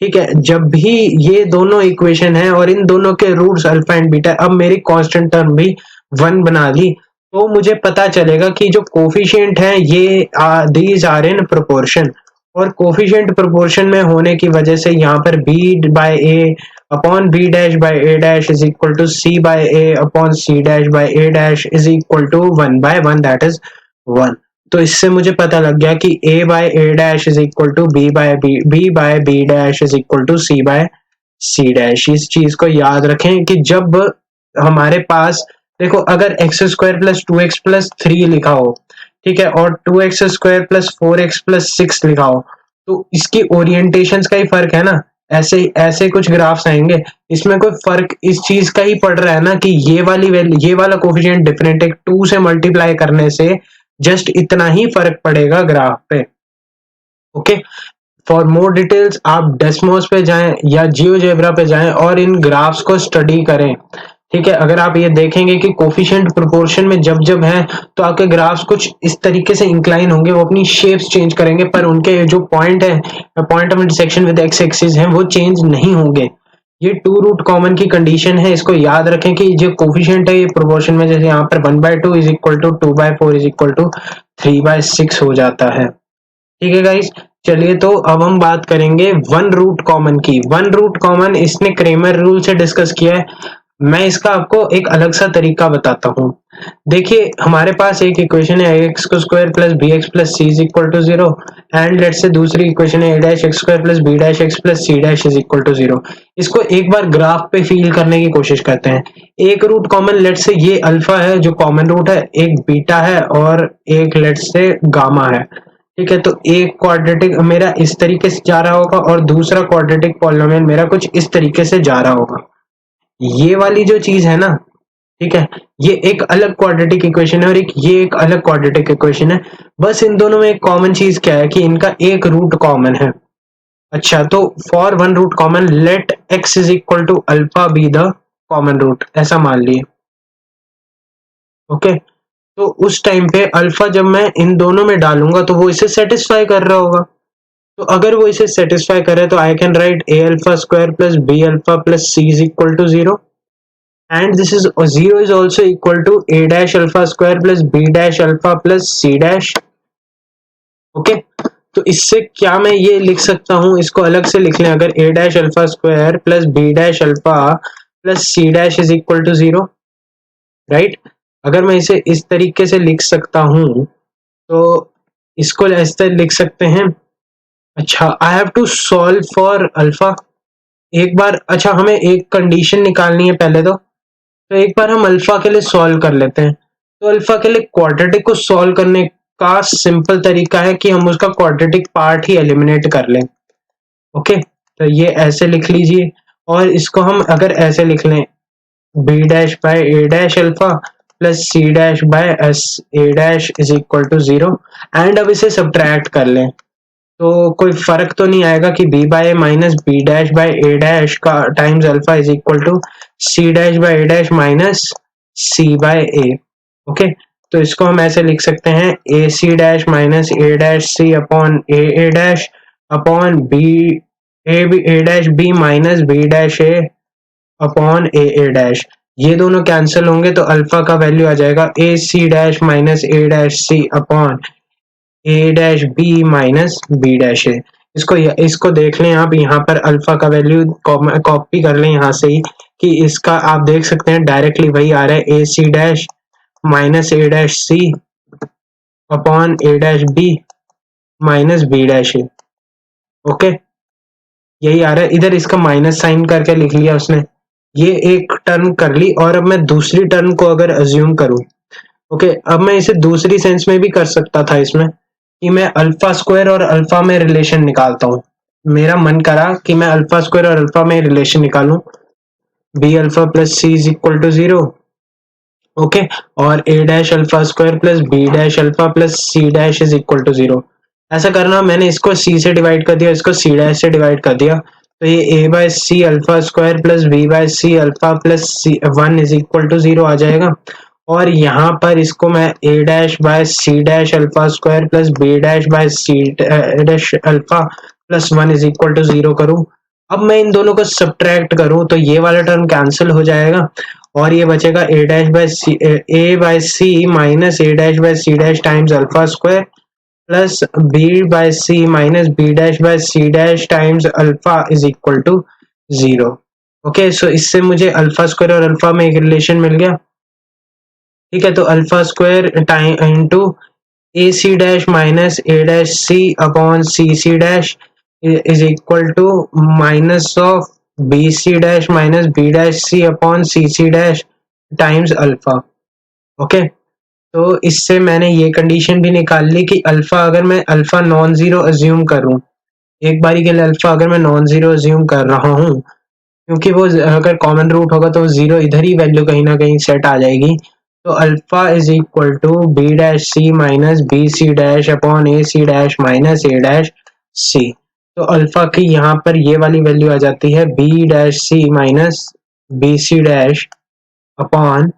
ठीक है, जब भी ये दोनों इक्वेशन है और इन दोनों के रूट्स अल्फा एंड बीटा, अब मेरी कांस्टेंट टर्म भी 1 बना ली, तो मुझे पता चलेगा कि जो कोफिशिएंट है ये दीज आर इन प्रोपोर्शन, और कोफिशिएंट प्रोपोर्शन में होने की वजह से यहाँ पर b by a upon b dash by A dash is equal to c by a upon c dash by A dash is equal to 1 by 1, that is 1। तो इससे मुझे पता लग गया कि a by A dash is equal to b by b dash is equal to c bye c dash. इस चीज को याद रखें कि जब हमारे पास, देखो अगर एक्स स्क्वायर प्लस 2x प्लस 3 लिखा हो, ठीक है, और 2x square plus 4x plus 6 लिखा हो, तो इसकी ओरिएंटेशंस का ही फर्क है ना। ऐसे ऐसे कुछ ग्राफ्स आएंगे, इसमें कोई फर्क इस चीज का ही पड़ रहा है ना कि ये वाली वैल्यू, ये वाला कोफिशिएंट डिफरेंट है, 2 से मल्टीप्लाई करने से जस्ट इतना ही फर्क पड़ेगा ग्राफ पे। ओके, फॉर मोर डिटेल्स आप डेस्मोस पे जाएं या जियोजेब्रा पे जाएं और इन ग्राफ्स को स्टडी करें। ठीक है, अगर आप ये देखेंगे कि कोफिशिएंट प्रोपोर्शन में जब जब है तो आपके ग्राफ्स कुछ इस तरीके से इंक्लाइन होंगे, वो अपनी शेप्स चेंज करेंगे, पर उनके जो पॉइंट है, point of intersection with x axis है, वो चेंज नहीं होंगे। ये टू रूट कॉमन की कंडीशन है, इसको याद रखें कि जो कोफिशिएंट है ये प्रोपोर्शन में, जैसे यहाँ पर 1/2 is equal to 2/4 is equal to 3/6 हो जाता है। ठीक है गाइस, चलिए तो अब हम बात करेंगे वन रूट कॉमन की। वन रूट कॉमन इसने क्रेमर रूल से डिस्कस किया है, मैं इसका आपको एक अलग सा तरीका बताता हूँ। देखिए हमारे पास एक इक्वेशन है x square plus b x plus c is equal to 0, and let say दूसरी इक्वेशन है a dash x square plus b dash x plus c dash is equal to 0। इसको एक बार ग्राफ पे फील करने की कोशिश करते हैं। एक रूट कॉमन, लेट से ये अल्फा है जो कॉमन रूट है, एक बीटा है और एक लेट से गामा है। ठीक है, तो एक क्वाड्रेटिक मेरा इस तरीके से जा रहा होगा और दूसरा क्वाड्रेटिक पॉलिनोमियल मेरा कुछ इस तरीके से जा रहा होगा। ये वाली जो चीज है ना, ठीक है, ये एक अलग क्वाड्रेटिक इक्वेशन है और ये एक अलग क्वाड्रेटिक इक्वेशन है। बस इन दोनों में एक कॉमन चीज क्या है कि इनका एक रूट कॉमन है। अच्छा, तो for one root common let x is equal to alpha be the common root, ऐसा मान लिए। ओके, तो उस टाइम पे अल्फा जब मैं इन दोनों में डालूंगा तो वो इसे सेटिस्फाई कर रहा होगा। तो अगर वो इसे सेटिस्फाई करे तो I can write a alpha square plus b alpha plus c is equal to 0, and this is 0 is also equal to a dash alpha square plus b dash alpha plus c dash. Okay, तो इससे क्या मैं ये लिख सकता हूं, इसको अलग से लिख लें, अगर a dash alpha square plus b dash alpha plus c dash is equal to 0, right. अगर मैं इसे इस तरीके से लिख सकता हूं तो इसको ऐसे लिख सकते हैं। अच्छा, I have to solve for alpha एक बार। अच्छा, हमें एक कंडीशन निकालनी है पहले तो एक बार हम अल्फा के लिए सॉल्व कर लेते हैं। तो अल्फा के लिए क्वाड्रेटिक को सॉल्व करने का सिंपल तरीका है कि हम उसका क्वाड्रेटिक पार्ट ही एलिमिनेट कर लें। ओके, तो ये ऐसे लिख लीजिए, और इसको हम अगर ऐसे लिख लें b dash by A dash alpha plus c dash by s a dash is equal to 0, and अब इसे सब्ट्रैक्ट कर लें तो कोई फर्क तो नहीं आएगा कि b by minus B dash by A dash का times alpha is equal to C dash by A dash minus C by A. Okay, तो इसको हम ऐसे लिख सकते हैं A C dash minus A dash C upon A dash upon B A dash B minus B dash A upon A dash. ये दोनों कैंसिल होंगे तो अल्फा का वैल्यू आ जाएगा a C dash minus A dash C upon A dash B minus B dash है। इसको देख लें आप, यहाँ पर अल्फा का वैल्यू कॉपी कर लें यहाँ से ही, कि इसका आप देख सकते हैं डायरेक्टली वही आ रहा है a C dash minus A dash C upon A dash B minus B dash है। ओके, यही आ रहा है। इधर इसका माइनस साइन करके लिख लिया उसने, ये एक टर्म कर ली। और अब मैं दूसरी टर्म को अगर अज्यूम करूं, ओके, अब मैं इसे दूसरी सेंस में भी कर सकता था इसमें, कि मैं अल्फा स्क्वायर और अल्फा में रिलेशन निकालता हूँ। मेरा मन करा कि मैं अल्फा स्क्वायर और अल्फा में रिलेशन निकालूं, b alpha plus c is equal to 0, okay, और a dash alpha square plus b dash alpha plus c dash is equal to 0। ऐसा करना, मैंने इसको सी से डिवाइड कर दिया, इसको सी डैश से डिवाइड कर दिया, तो ये a by c alpha square plus B by c alpha plus c 1 is equal to 0 आ जाएगा। और यहाँ पर इसको मैं a dash by c dash alpha square plus b dash by c dash alpha plus 1 is equal to 0 करूँ। अब मैं इन दोनों को सब्ट्रैक्ट करूँ तो ये वाला टर्म कैंसिल हो जाएगा और ये बचेगा a by c minus A dash by c dash times alpha square plus B by c minus B dash by c dash times alpha is equal to 0। Okay, so इससे मुझे अल्फा स्क्वायर और अल्फा में एक रिलेशन मिल गया। ठीक है, तो alpha square time into a C dash minus A dash C upon c c dash is equal to minus of b c dash minus B dash C upon c c dash times alpha. Okay, तो इससे मैंने ये कंडीशन भी निकाल ली कि अल्फा अगर मैं अल्फा नॉन जीरो अज्यूम करूं, एक बारी के लिए अल्फा अगर मैं नॉन जीरो अज्यूम कर रहा हूं, क्योंकि वो अगर कॉमन रूट होगा तो जीरो इधर ही वैल्यू कहीं ना कहीं सेट आ जाएगी। तो alpha is equal to b dash c minus b c dash upon a C dash minus A dash c. तो अल्फा की यहाँ पर ये वाली वैल्यू आ जाती है b dash c minus b c dash upon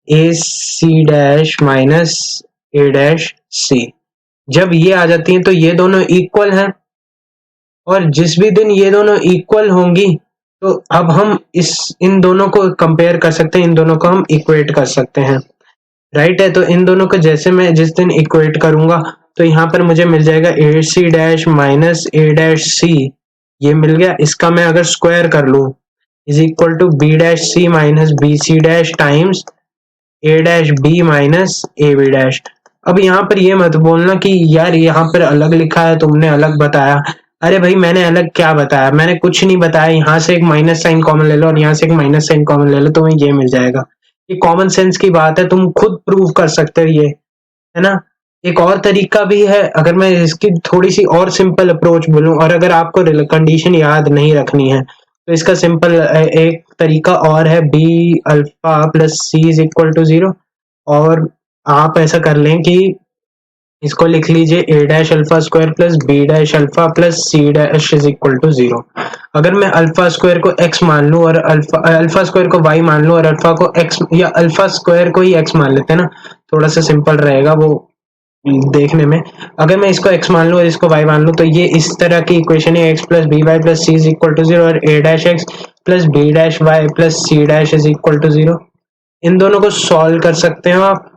a C dash minus A dash c. जब ये आ जाती हैं तो ये दोनों इक्वल हैं, और जिस भी दिन ये दोनों इक्वल होंगी तो अब हम इन दोनों को कंपेयर कर सकते हैं, इन दोनों को हम इक्वेट कर सकते हैं। राइट है, तो इन दोनों को जैसे मैं जिस दिन इक्वेट करूंगा तो यहाँ पर मुझे मिल जाएगा a C dash minus A dash c, ये मिल गया। इसका मैं अगर स्क्वायर कर लूं is equal to b dash c minus b c dash times a dash B minus a b dash. अब यहाँ पर ये मत बोलना कि यार यहाँ पर अलग लिखा है तुमने अलग बताया। अरे भाई मैंने अलग क्या बताया, मैंने कुछ नहीं बताया। यहाँ से एक माइनस साइन कॉमन ले लो और यहाँ से एक माइनस साइन कॉमन ले लो, तुम्हें ये मिल जाएगा। ये कॉमन सेंस की बात है, तुम खुद प्रूव कर सकते हो ये, है ना। एक और तरीका भी है, अगर मैं इसकी थोड़ी सी और सिंपल अप्रोच बोलूं, और अगर आपको कंडीशन याद नहीं रखनी है तो इसका सिंपल एक तरीका और है, b alpha plus c is equal to 0। और आप ऐसा कर लें कि इसको लिख लीजिए a dash alpha square plus b dash alpha plus c dash is equal to 0। अगर मैं अल्फा स्क्वायर को x मान लूं और अल्फा स्क्वायर को y मान लूं और अल्फा को x, या अल्फा स्क्वायर को ही x मान लेते हैं ना, थोड़ा सा सिंपल रहेगा वो देखने में। अगर मैं इसको x मान लूं और इसको y मान लूं तो ये इस तरह की इक्वेशन है, x plus b y plus c is equal to 0 और a dash x plus b dash y plus c dash is equal to 0। इन दोनों को सॉल्व कर सकते हो आप,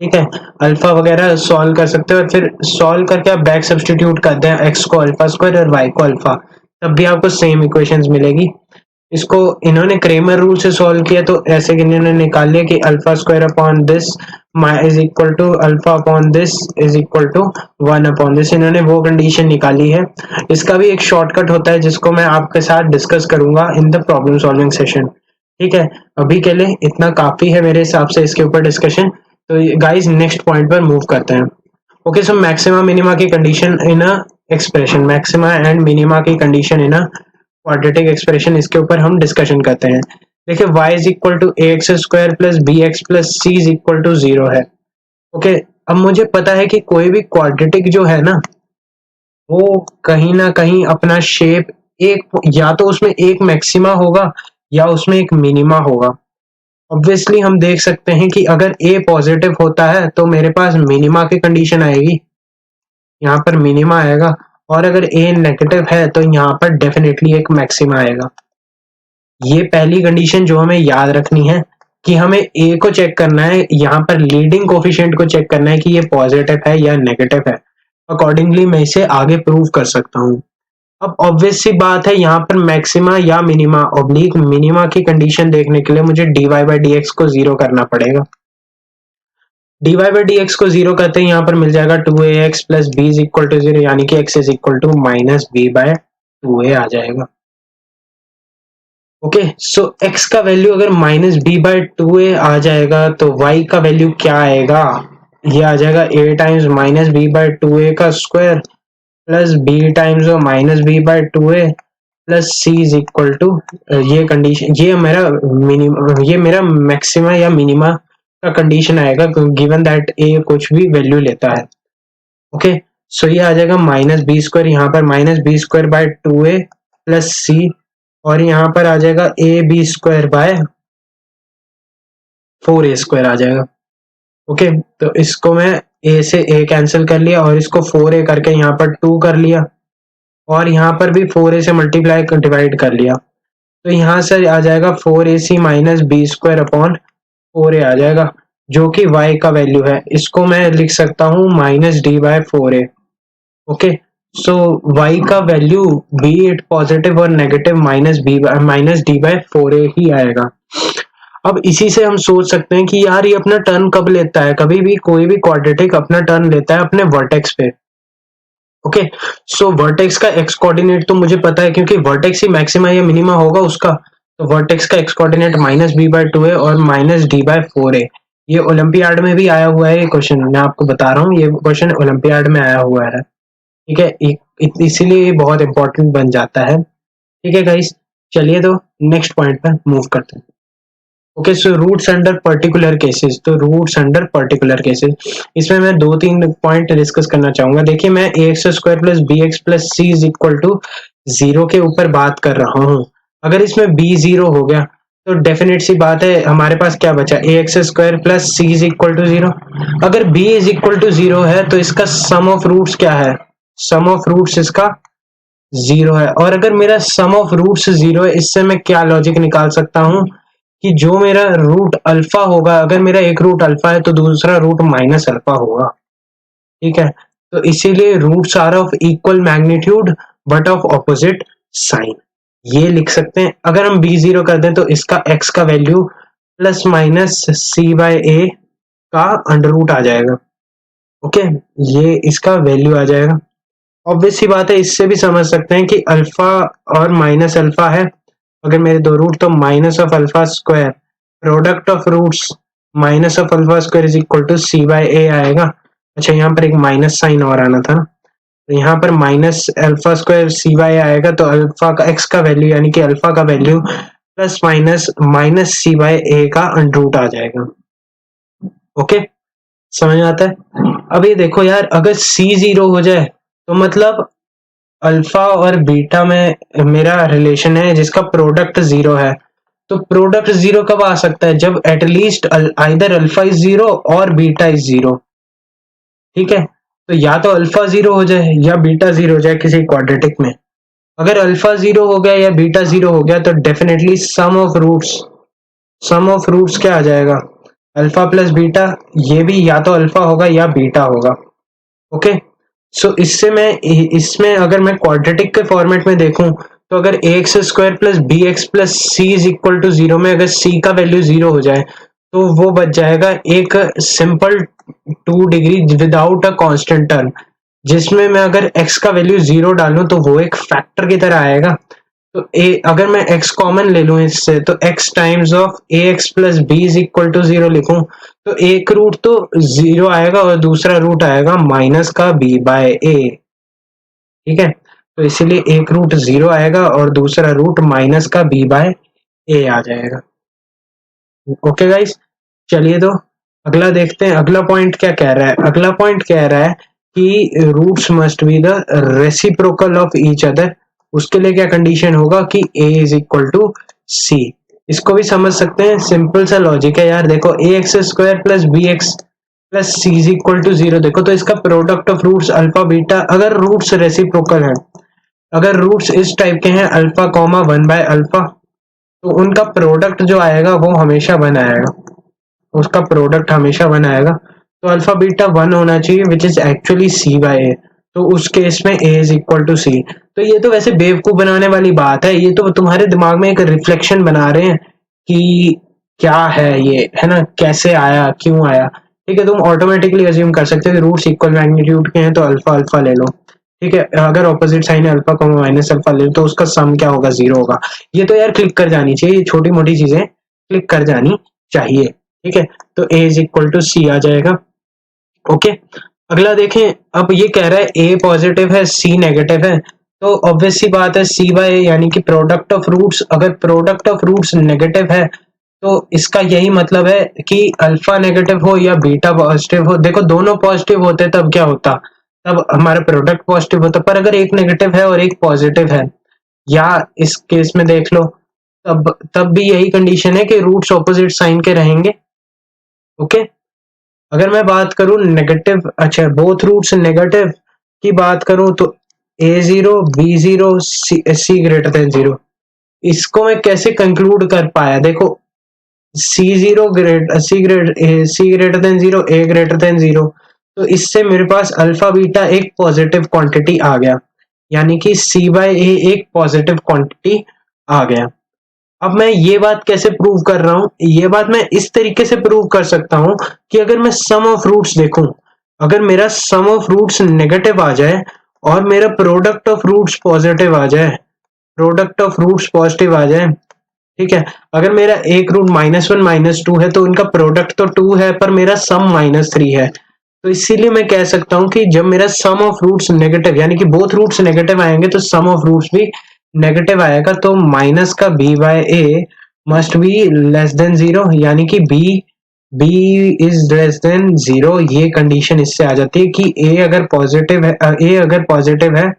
ठीक है, अल्फा वगैरह सॉल्व कर सकते हो और फिर सॉल्व करके आप बैक सब्स्टिट्यूट करते हैं, एक्स को अल्फा स्क्वायर और वाई को अल्फा, तब भी आपको सेम इक्वेशंस मिलेगी। इसको इन्होंने क्रेमर रूल से सॉल्व किया तो ऐसे कि इन्होंने निकाल लिया कि alpha square upon this is equal to alpha upon this is equal to 1 upon this, इन्होंने वो कंडीशन निकाली है। इसका भी एक शॉर्टकट होता है जिसको मैं आपके साथ डिस्कस करूंगा in the problem solving session. ठीक है, अभी के लिए इतना काफी है मेरे हिसाब से इसके ऊपर डिस्कशन। तो गाइस नेक्स्ट पॉइंट पर मूव करते हैं। ओके, सो मैक्सिमा मिनिमा की condition in a expression, maxima and minima की condition in a quadratic expression, इसके ऊपर हम डिस्कशन करते हैं। देखिए y is equal to a x square plus b x plus c is equal to 0 है। ओके, अब मुझे पता है कि कोई भी क्वाड्रेटिक जो है ना वो कहीं ना कहीं अपना शेप एक, या तो उसमें एक मैक्सिमा होगा या उसमें एक मिनिमा होगा। ऑब्वियसली हम देख सकते हैं कि अगर a पॉजिटिव होता है तो मेरे पास मिनिमा की कंडीशन आएगी, यहाँ पर मिनिमा आएगा, और अगर a नेगेटिव है तो यहाँ पर डेफिनेटली एक मैक्सिमा आएगा। ये पहली कंडीशन जो हमें याद रखनी है कि हमें a को चेक करना है, यहाँ पर लीडिंग कोफिशिएंट को चेक करना है कि ये पॉजिटिव है या नेगेटिव है। अकॉर्डिंगली मैं इसे आगे प्रूव कर सकता हूँ। अब ऑब्वियस सी बात है, यहाँ पर मैक्सिमा या मिनिमा ऑब्लिक मिनिमा की कंडीशन देखने के लिए मुझे dy बाई डी एक्स को 0 करना पड़ेगा। dy बाई डी एक्स को 0 करते हैं यहाँ पर मिल जाएगा 2ax plus b is equal to 0, यानी कि x is equal to minus b by 2a आ जाएगा। ओके, सो x का वैल्यू अगर माइनस बी बाय 2a आ जाएगा तो y का वैल्यू क्या आएगा, ये आ जाएगा a times minus b by 2a का square plus b times minus b by 2a plus c is equal to, ये कंडीशन, ये मेरा मैक्सिमा या मिनिमा का कंडीशन आएगा गिवन दैट a कुछ भी वैल्यू लेता है। ओके, सो ये आ जाएगा माइनस बी स्क्वायर, यहाँ पर minus b square by 2a plus c, और यहाँ पर आ जाएगा a b square by 4a square आ जाएगा। ओके, तो इसको मैं a से a कैंसिल कर लिया और इसको 4a करके यहाँ पर 2 कर लिया, और यहाँ पर भी 4a से मल्टीप्लाई डिवाइड कर लिया, तो यहाँ से आ जाएगा 4ac minus b square upon 4a आ जाएगा, जो कि y का वैल्यू है। इसको मैं लिख सकता हूँ minus d by 4a। Okay, so y का वैल्यू बी इट पॉजिटिव और negative minus d by 4a ही आएगा। अब इसी से हम सोच सकते हैं कि यार ये अपना टर्न कब लेता है, कभी भी कोई भी क्वाड्रेटिक अपना टर्न लेता है अपने वर्टेक्स पे। ओके, सो वर्टेक्स का एक्स कोऑर्डिनेट तो मुझे पता है क्योंकि वर्टेक्स ही मैक्सिमा या मिनिमा होगा उसका, तो वर्टेक्स का x coordinate minus b by 2a और माइनस डी बाय 4a। ये ओलंपियाड में भी आया हुआ है, ये क्वेश्चन मैं आपको बता रहा हूँ, ये क्वेश्चन ओलंपियाड में आया हुआ है। ठीक है, इसीलिए ये बहुत इंपॉर्टेंट बन जाता है। ठीक है गाइस, चलिए तो नेक्स्ट पॉइंट पर मूव करते हैं। Okay, so roots under particular cases, तो रूट्स अंडर पर्टिकुलर केसेस, इसमें मैं 2-3 पॉइंट डिस्कस करना चाहूंगा। देखिए, मैं ax square plus b x plus c is equal to 0 के ऊपर बात कर रहा हूँ। अगर इसमें b 0 हो गया तो डेफिनेट सी बात है हमारे पास क्या बचा, ax square plus c is equal to 0। अगर b इज इक्वल टू 0 है तो इसका सम ऑफ रूट्स क्या है, सम ऑफ रूट्स इसका 0 है। और अगर मेरा सम ऑफ रूट्स 0 है, इससे मैं क्या लॉजिक निकाल सकता हूँ कि जो मेरा रूट अल्फा होगा, अगर मेरा एक रूट अल्फा है तो दूसरा रूट माइनस अल्फा होगा। ठीक है, तो इसीलिए roots are of equal magnitude but of opposite sign, ये लिख सकते हैं। अगर हम b 0 कर दें तो इसका x का value plus minus c by a का अंडर रूट आ जाएगा। ओके, ये इसका वैल्यू आ जाएगा। ऑब्वियस सी बात है, इससे भी समझ सकते हैं कि अल्फा और माइनस अल्फा है, अगर मेरे दो रूट तो minus of alpha square product of roots minus of alpha square is equal to c by a आएगा। अच्छा, यहाँ पर एक माइनस साइन और आना था, तो यहाँ पर माइनस अल्फा स्क्वायर सी बाय आएगा, तो अल्फा का एक्स का वैल्यू यानी कि अल्फा का value plus minus minus C by ए का अंडर रूट आ जाएगा। ओके, समझ आता है। अब ये देखो यार, अगर सी 0 हो जाए तो मतलब अल्फा और बीटा में मेरा रिलेशन है जिसका प्रोडक्ट 0 है, तो प्रोडक्ट 0 कब आ सकता है, जब एटलीस्ट आइदर अल्फा इज 0 और बीटा इज 0। ठीक है, तो या तो अल्फा 0 हो जाए या बीटा 0 हो जाए किसी क्वाड्रेटिक में। अगर अल्फा 0 हो गया या बीटा 0 हो गया तो डेफिनेटली सम ऑफ रूट्स क्या आ जाएगा, अल्फा प्लस बीटा, ये भी या तो अल्फा होगा या बीटा होगा। ओके, सो इसमें अगर मैं क्वाड्रेटिक के फॉर्मेट में देखूं तो अगर x square plus b x plus c is equal to 0 में अगर सी का वैल्यू 0 हो जाए तो वो बच जाएगा एक simple 2 degree without a constant term, जिसमें मैं अगर x का वैल्यू 0 डालूं तो वो एक फैक्टर की तरह आएगा। तो अगर मैं x कॉमन ले लूं इससे तो x times of ax plus b is equal to 0 लिखूं तो एक रूट तो 0 आएगा और दूसरा रूट आएगा माइनस का b बाय a। ठीक है, तो इसीलिए एक रूट 0 आएगा और दूसरा रूट माइनस का b बाय a आ जाएगा। ओके गाइस, चलिए तो अगला देखते हैं। अगला पॉइंट क्या कह रहा है, अगला पॉइंट कह रहा है कि roots must be the reciprocal of each other. उसके लिए क्या कंडीशन होगा कि a is equal to c. इसको भी समझ सकते हैं, सिंपल सा लॉजिक है यार। देखो, a x square plus b x plus c is equal to 0, देखो तो इसका product of roots alpha beta, अगर रूट्स रेसिप्रोकल है, अगर रूट्स इस टाइप के हैं अल्फा कॉमा 1 बाय अल्फा, तो उनका प्रोडक्ट जो आएगा वो हमेशा 1 आएगा, उसका प्रोडक्ट हमेशा 1 आएगा। तो अल्फा बीटा 1 होना चाहिए which is actually c by a, तो उस केस में a is equal to c. तो ये तो वैसे बेवकूफ बनाने वाली बात है, ये तो तुम्हारे दिमाग में एक रिफ्लेक्शन बना रहे हैं कि क्या है ये, है ना, कैसे आया, क्यों आया। ठीक है, तुम ऑटोमेटिकली अज्यूम कर सकते हो कि रूट्स इक्वल मैग्नीट्यूड के हैं तो अल्फा अल्फा ले लो। ठीक है, अगर ऑपोजिट साइन है अल्फा कॉमा माइनस अल्फा ले लो तो उसका सम क्या होगा, 0 होगा। ये तो यार क्लिक कर जानी चाहिए, छोटी मोटी चीजें क्लिक कर जानी चाहिए। ठीक है, तो a इज इक्वल टू सी आ जाएगा। ओके, अगला देखें। अब ये कह रहा है a पॉजिटिव है c नेगेटिव है, तो ऑब्वियस सी बात है c बाय a यानी कि प्रोडक्ट ऑफ रूट्स, अगर प्रोडक्ट ऑफ रूट्स नेगेटिव है तो इसका यही मतलब है कि अल्फा नेगेटिव हो या बीटा पॉजिटिव हो। देखो, दोनों पॉजिटिव होते तब क्या होता, तब हमारा प्रोडक्ट पॉजिटिव होता है। पर अगर एक नेगेटिव है और एक पॉजिटिव है, या इस केस में देख लो, तब भी यही कंडीशन है कि रूट्स ऑपोजिट साइन के रहेंगे। ओके, अगर मैं बात करूं नेगेटिव, अच्छा बोथ रूट्स नेगेटिव की बात करूं तो a0 b0 c greater than 0, इसको मैं कैसे कंक्लूड कर पाया? देखो c0 c greater than 0, a greater than 0, तो इससे मेरे पास अल्फा बीटा एक पॉजिटिव क्वांटिटी आ गया, यानी कि c बाय a एक पॉजिटिव क्वांटिटी आ गया। अब मैं ये बात कैसे प्रूव कर रहा हूं? ये बात मैं इस तरीके से प्रूव कर सकता हूं कि अगर मैं सम ऑफ रूट्स देखूं, अगर मेरा सम ऑफ रूट्स नेगेटिव आ जाए और मेरा प्रोडक्ट ऑफ रूट्स पॉजिटिव आ जाए, प्रोडक्ट ऑफ रूट्स पॉजिटिव आ जाए, ठीक है, अगर मेरा एक रूट -1 -2 है तो इनका प्रोडक्ट तो 2 है पर मेरा सम -3 है, तो इसीलिए मैं कह सकता हूं कि जब मेरा सम ऑफ रूट्स नेगेटिव, यानी कि बोथ रूट्स नेगेटिव आएंगे तो सम ऑफ रूट्स भी नेगेटिव आएगा, तो माइनस का b by a must be less than 0, यानी कि b इज लेस देन 0। ये कंडीशन इससे आ जाती है कि a अगर पॉजिटिव है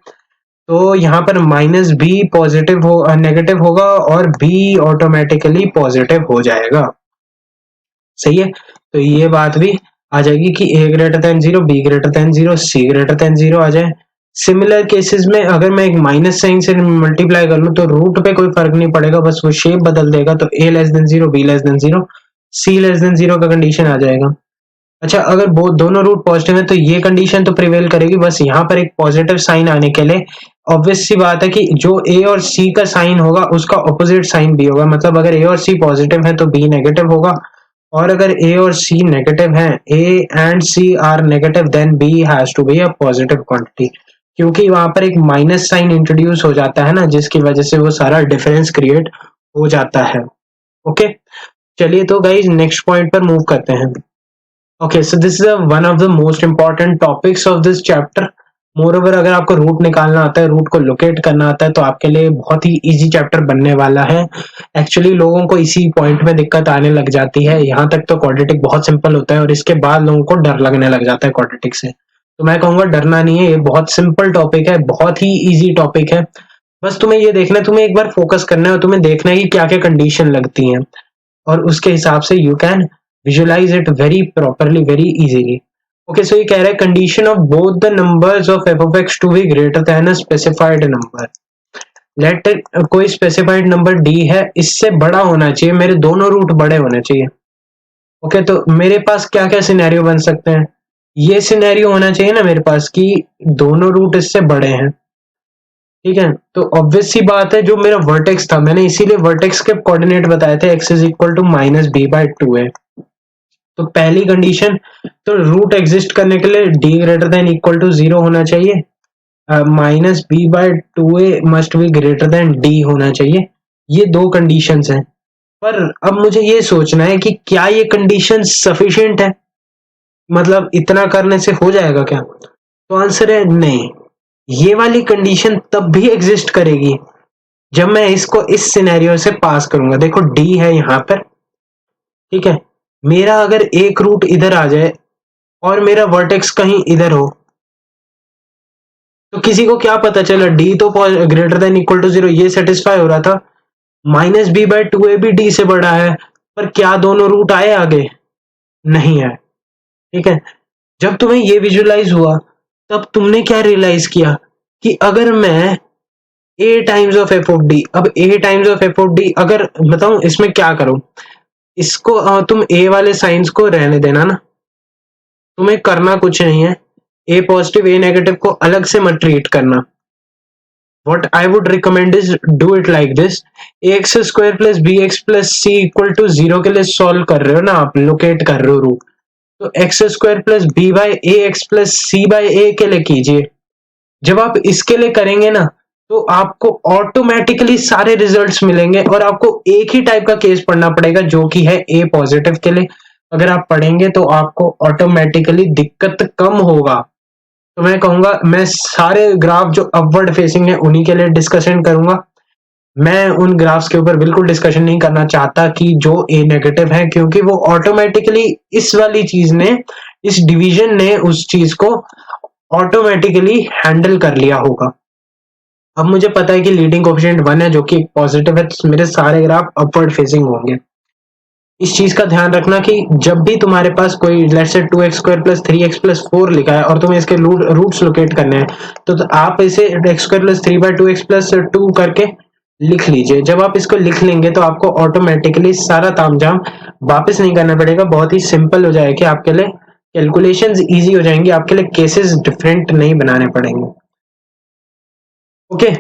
तो यहाँ पर माइनस बी पॉजिटिव हो नेगेटिव होगा और b ऑटोमेटिकली पॉजिटिव हो जाएगा। सही है, तो ये बात भी आ जाएगी कि a greater than 0, b greater than 0, c greater than 0 आ जाए। सिमिलर केसेस में अगर मैं एक माइनस साइन से मल्टीप्लाई कर लूं तो रूट पे कोई फर्क नहीं पड़ेगा, बस वो शेप बदल देगा, तो a less than 0, b less than 0, c less than 0 का कंडीशन आ जाएगा। अच्छा, अगर दोनों रूट पॉजिटिव है तो ये कंडीशन तो प्रिवेल करेगी, बस यहाँ पर एक पॉजिटिव साइन आने के लिए ऑब्वियस सी बात है कि जो a और c का साइन होगा उसका ऑपोजिट साइन b होगा, मतलब अगर a और c पॉजिटिव है तो b नेगेटिव होगा, और अगर a और c नेगेटिव है, a and c are negative, then b has to be a positive quantity, क्योंकि वहां पर एक माइनस साइन इंट्रोड्यूस हो जाता है ना, जिसकी वजह से वो सारा डिफरेंस क्रिएट हो जाता है। ओके, चलिए तो गाइज नेक्स्ट पॉइंट पर मूव करते हैं। Okay, so this is one of the most important topics of this chapter. Moreover अगर आपको रूट निकालना आता है, रूट को लोकेट करना आता है, तो आपके लिए बहुत ही इजी चैप्टर बनने वाला है। एक्चुअली लोगों को इसी पॉइंट में दिक्कत आने लग जाती है, यहाँ तक तो क्वाड्रेटिक बहुत सिंपल होता है और इसके बाद लोगों को डर लगने लग जाता है क्वाड्रेटिक से। तो मैं कहूंगा डरना नहीं है, ये बहुत सिंपल टॉपिक है, बहुत ही ईजी टॉपिक है। बस तुम्हें ये देखना है, तुम्हें एक बार फोकस करना है और तुम्हें देखना है कि क्या क्या कंडीशन लगती हैं, और उसके हिसाब से you can visualize it very properly, very easily. Okay, so ये कह रहा है condition of both the numbers of f of x to be greater than a specified number. Let कोई स्पेसिफाइड नंबर d है, इससे बड़ा होना चाहिए, मेरे दोनों रूट बड़े होने चाहिए। ओके, तो मेरे पास क्या क्या सिनेरियो बन सकते हैं? ये सिनेरियो होना चाहिए ना मेरे पास कि दोनों रूट इससे बड़े हैं, ठीक है, तो ऑब्वियस सी बात है, जो मेरा वर्टेक्स था, मैंने इसीलिए वर्टेक्स के कोऑर्डिनेट बताए थे, x is equal to -b/2 है। तो पहली कंडीशन तो रूट एग्जिस्ट करने के लिए d greater than equal to 0 होना चाहिए, -b/2a must be greater than d होना चाहिए। ये दो कंडीशंस हैं, पर अब मुझे ये सोचना है कि क्या ये कंडीशन सफिशिएंट है, मतलब इतना करने से हो जाएगा क्या? तो आंसर है नहीं। ये वाली कंडीशन तब भी एग्जिस्ट करेगी जब मैं इसको इस सिनेरियो से पास करूंगा। देखो d है यहाँ पर, ठीक है, मेरा अगर एक रूट इधर आ जाए और मेरा वर्टेक्स कहीं इधर हो, तो किसी को क्या पता चला, d तो ग्रेटर देन इक्वल टू 0, ये सेटिस्फाई हो रहा था, -b/2a भी d से बड़ा है, पर क्या दोनों रूट आए आगे? नहीं है, ठीक है। जब तुम्हें ये विजुअलाइज हुआ तब तुमने क्या रियलाइज किया कि अगर मैं a times of f of d, अब a times of f of d अगर बताऊं इसमें क्या करो, इसको तुम a वाले साइंस को रहने देना ना, तुम्हें करना कुछ नहीं है, a पॉजिटिव a नेगेटिव को अलग से मत ट्रीट करना। What I would recommend is do it like this, ax square plus bx plus c equal to 0 के लिए सॉल्व कर रहे हो ना आप, लोकेट कर रहे हो रूट, तो x square plus B by A x plus C by a के लिए कीजिए। जब आप इसके लिए करेंगे ना तो आपको ऑटोमेटिकली सारे रिजल्ट्स मिलेंगे और आपको एक ही टाइप का केस पढ़ना पड़ेगा जो कि है ए पॉजिटिव के लिए। अगर आप पढ़ेंगे तो आपको ऑटोमेटिकली दिक्कत कम होगा। तो मैं कहूंगा मैं सारे ग्राफ जो अपवर्ड फेसिंग है उन्हीं के लिए डिस्कशन करूंगा। मैं उन ग्राफ्स के ऊपर बिल्कुल डिस्कशन नहीं करना चाहता कि जो ए नेगेटिव है, क्योंकि वो ऑटोमेटिकली इस वाली चीज ने, इस डिवीजन ने उस चीज को ऑटोमेटिकली हैंडल कर लिया होगा। अब मुझे पता है कि लीडिंग कोएफिशिएंट 1 है जो कि पॉजिटिव है, तो मेरे सारे ग्राफ अपवर्ड फेसिंग होंगे। इस चीज का ध्यान रखना कि जब भी तुम्हारे पास कोई let's say 2x² plus 3x plus 4 लिखा है और तुम्हें इसके रूट्स लोकेट करने हैं, तो आप इसे x² प्लस 3/2x प्लस 2 करके लिख लीजिए। जब आप इसको लिख लेंगे तो आपको ऑटोमेटिकली सारा तामझाम वापस नहीं करना पड़ेगा, बहुत ही सिंपल हो जाएगी आपके लिए, कैलकुलेशंस इजी हो जाएंगी आपके लिए, केसेस डिफरेंट नहीं बनाने पड़ेंगे। ओके,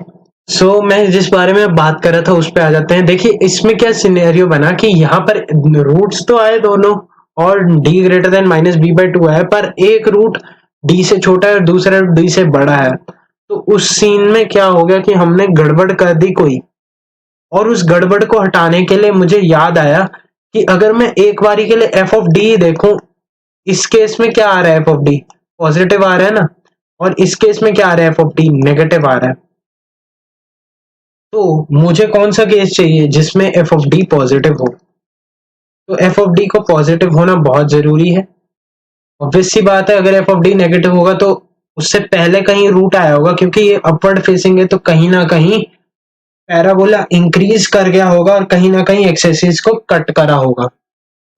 सो मैं जिस बारे में बात कर रहा था उस पे आ जाते हैं। देखिए इसमें क्या सिनेरियो बना कि यहाँ पर रूट्स तो आए दोनों और d ग्रेटर देन -b/2 है, पर एक रूट d से छोटा है और दूसरा d से बड़ा है। तो उस सीन में क्या हो गया कि हमने गड़बड़ कर दी कोई, और उस गड़बड़ को हटाने के लिए मुझे याद आया कि अगर मैं एक बारी के लिए f ऑफ d देखूं, इस केस में क्या आ रहा है, f ऑफ d पॉजिटिव आ रहा है ना, और इस केस में क्या आ रहा है, f ऑफ d नेगेटिव आ रहा है। तो मुझे कौन सा केस चाहिए जिसमें f ऑफ d पॉजिटिव हो? तो f ऑफ d को पॉजिटिव होना बहुत जरूरी है। ऑब्वियस सी बात है, अगर f ऑफ d नेगेटिव होगा तो उससे पहले कहीं रूट आया होगा, क्योंकि ये अपवर्ड फेसिंग है तो कहीं ना कहीं पैराबोला इंक्रीज कर गया होगा और कहीं ना कहीं एक्सेसिस को कट करा होगा।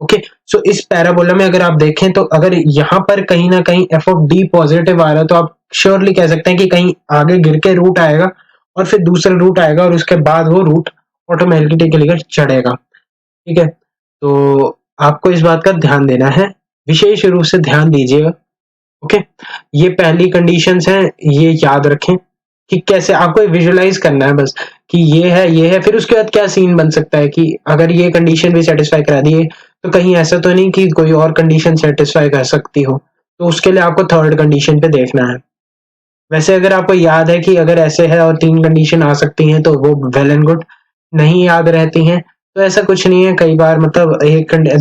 ओके, सो इस पैराबोला में अगर आप देखें तो अगर यहाँ पर कहीं ना कहीं f ऑफ d पॉजिटिव आ रहा है तो आप श्योरली कह सकते हैं कि कहीं आगे गिर के रूट आएगा और फिर दूसरा रूट आएगा और उसके बाद वो रूट ऑटोमेटिकली चढ़ेगा। ठीक है, तो आपको इस बात का ध्यान देना है, विशेष रूप से ध्यान दीजिएगा। ओके, ये पहली कंडीशंस हैं, ये याद रखें कि कैसे आपको विजुअलाइज करना है बस कि ये है, फिर उसके बाद क्या सीन बन सकता है कि अगर ये कंडीशन भी सेटिस्फाई करा दिए तो कहीं ऐसा तो नहीं कि कोई और कंडीशन सेटिस्फाई कर सकती हो, तो उसके लिए आपको थर्ड कंडीशन पे देखना है। वैसे अगर आपको याद है कि अगर ऐसे है और 3 कंडीशन आ सकती हैं तो वो वेल एंड गुड, नहीं याद रहती हैं तो ऐसा कुछ नहीं है, कई बार मतलब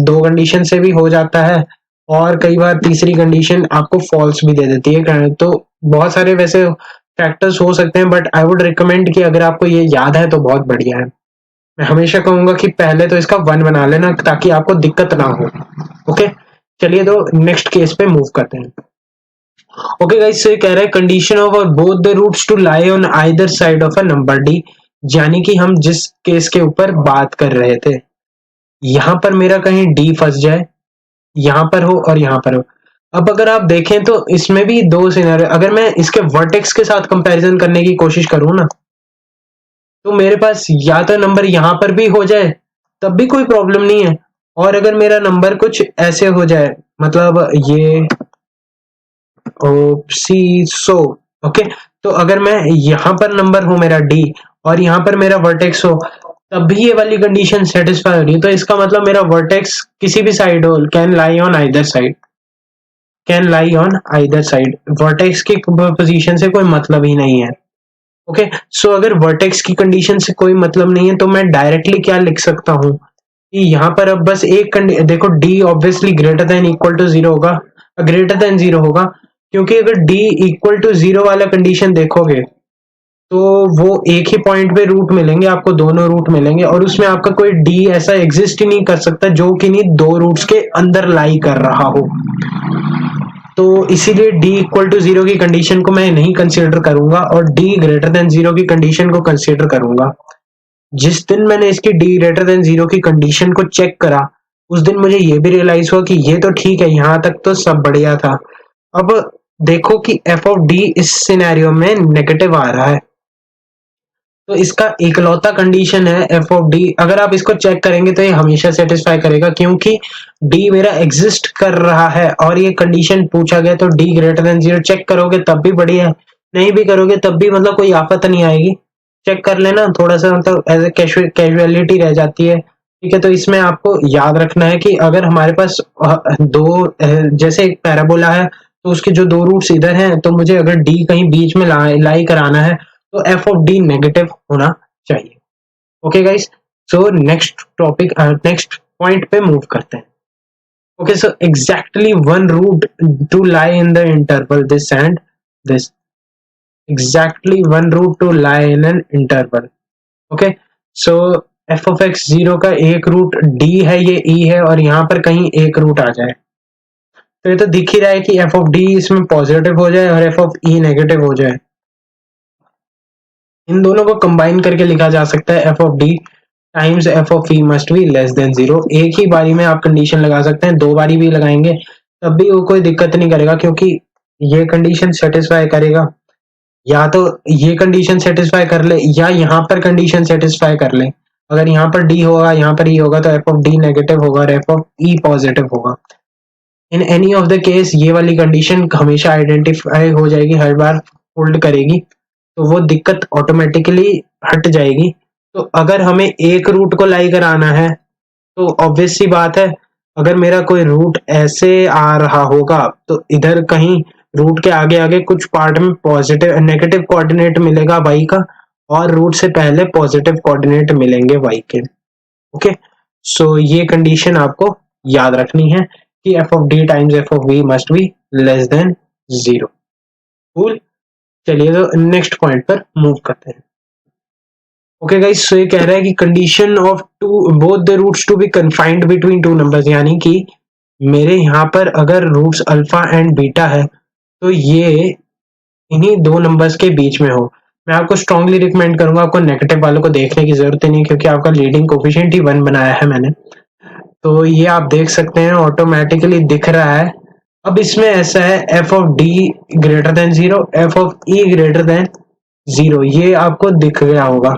दो कंडीशन से भी हो जाता है और कई बार तीसरी कंडीशन आपको फॉल्स भी दे देती है। तो बहुत सारे वैसे फैक्टर्स हो सकते हैं, बट आई वुड रिकमेंड कि अगर आपको ये याद है तो बहुत बढ़िया है। मैं हमेशा कहूंगा कि पहले तो इसका 1 बना लेना ताकि आपको दिक्कत ना हो। ओके, चलिए तो नेक्स्ट केस पे मूव करते हैं। ओके गाइस, ये कह रहा है condition of both the roots to lie on either side of a number d, यानी कि हम जिस केस के ऊपर बात कर रहे थे, यहां पर मेरा कहीं d फंस जाए, यहां पर हो और यहां पर हो। अब अगर आप देखें तो इसमें भी दो सिनेरियो, अगर मैं इसके वर्टेक्स के साथ कंपैरिजन करने की कोशिश करूं ना, तो मेरे पास या तो नंबर यहां पर भी हो जाए तब भी कोई प्रॉब्लम नहीं है, और अगर मेरा नंबर कुछ ऐसे हो जाए, मतलब ये सी सो, ओके, तो अगर मैं यहाँ पर नंबर हूं मेरा डी और यहाँ पर मेरा वर्टेक्स हो, तब भी ये वाली कंडीशन सेटिस्फाई हो रही है, तो इसका मतलब मेरा वर्टेक्स किसी भी साइड हो, can lie on either side, can lie on either side, vertex की पोजीशन से कोई मतलब ही नहीं है। ओके, सो अगर वर्टेक्स की कंडीशन से कोई मतलब नहीं है तो मैं डायरेक्टली क्या लिख सकता हूँ कि यहाँ पर अब बस एक देखो, d obviously greater than equal to zero होगा, ग्रेटर देन जीरो होगा, क्योंकि अगर डी इक्वल टू जीरो वाला कंडीशन देखोगे तो वो एक ही पॉइंट पे रूट मिलेंगे आपको, दोनों रूट मिलेंगे और उसमें आपका कोई डी ऐसा एग्जिस्ट ही नहीं कर सकता जो कि नहीं दो रूट्स के अंदर लाई कर रहा हो। तो इसीलिए d इक्वल टू जीरो की कंडीशन को मैं नहीं कंसीडर करूंगा और d ग्रेटर देन जीरो की कंडीशन को कंसीडर करूंगा। जिस दिन मैंने इसकी d ग्रेटर देन जीरो की कंडीशन को चेक करा, उस दिन मुझे ये भी रियलाइज हुआ कि ये तो ठीक है, यहाँ तक तो सब बढ़िया था। अब देखो कि f ऑफ d इस सिनेरियो में नेगेटिव आ रहा है, तो इसका इकलौता कंडीशन है f ऑफ d, अगर आप इसको चेक करेंगे तो ये हमेशा सेटिस्फाई करेगा, क्योंकि d मेरा एग्जिस्ट कर रहा है और ये कंडीशन पूछा गया, तो d greater than zero check करोगे तब भी बढ़िया है, नहीं भी करोगे तब भी मतलब कोई आफत नहीं आएगी, चेक कर लेना, थोड़ा सा मतलब एज ए कैजुअलिटी रह जाती है। ठीक है, तो इसमें आपको याद रखना है कि अगर हमारे पास जैसे एक पैराबोला है तो उसके जो दो रूट्स इधर हैं, तो मुझे अगर d कहीं बीच में लाई कराना है तो f ऑफ d नेगेटिव होना चाहिए। Okay guys, so next topic, next point पे मूव करते हैं। Okay, so exactly one root to lie in the interval this and this, exactly one root to lie in an interval. Okay, so f of x zero का एक रूट d है, ये e है और यहाँ पर कहीं एक रूट आ जाए, तो ये तो दिख ही रहा है कि एफ ऑफ डी इसमें पॉजिटिव हो जाए और एफ ऑफ ई नेगेटिव हो जाए। इन दोनों को कंबाइन करके लिखा जा सकता है F of D times F of E must be less than 0। एक ही बारी में आप कंडीशन लगा सकते हैं, 2 बारी भी लगाएंगे तब भी वो कोई दिक्कत नहीं करेगा, क्योंकि ये कंडीशन सेटिस्फाई करेगा। या तो ये कंडीशन सेटिस्फाई कर ले या यहाँ पर कंडीशन सेटिस्फाई कर ले। अगर यहाँ पर डी होगा, यहाँ पर ई होगा, तो एफ ऑफ डी नेगेटिव होगा और एफ ऑफ ई पॉजिटिव होगा। In any of the case ये वाली कंडीशन हमेशा आइडेंटिफाई हो जाएगी, हर बार होल्ड करेगी, तो वो दिक्कत ऑटोमेटिकली हट जाएगी। तो अगर हमें एक रूट को लाई कराना है तो ऑब्वियस सी बात है, अगर मेरा कोई रूट ऐसे आ रहा होगा तो इधर कहीं रूट के आगे आगे कुछ पार्ट में पॉजिटिव नेगेटिव कोऑर्डिनेट मिलेगा y का, और रूट से पहले पॉजिटिव कोऑर्डिनेट मिलेंगे y के। ओके, सो ये कंडीशन आपको याद रखनी है कि F of D times F of V must be less than 0। Cool, चलिए तो नेक्स्ट पॉइंट पर मूव करते हैं। ओके गाइस, सो ये कह रहा है कि condition of to both the roots to be confined between two numbers, यानी कि मेरे यहाँ पर अगर रूट्स अल्फा एंड बीटा है तो ये इन्हीं 2 नंबर्स के बीच में हो। मैं आपको स्ट्रांगली रिकमेंड करूंगा आपको नेगेटिव वालों को देखने की जरूरत ही नहीं, क्योंकि आपका लीडिंग कोफिशिएंट ही 1 बनाया है मैंने, तो ये आप देख सकते हैं ऑटोमेटिकली दिख रहा है। अब इसमें ऐसा है F of D greater than 0, F of E greater than 0, ये आपको दिख गया होगा।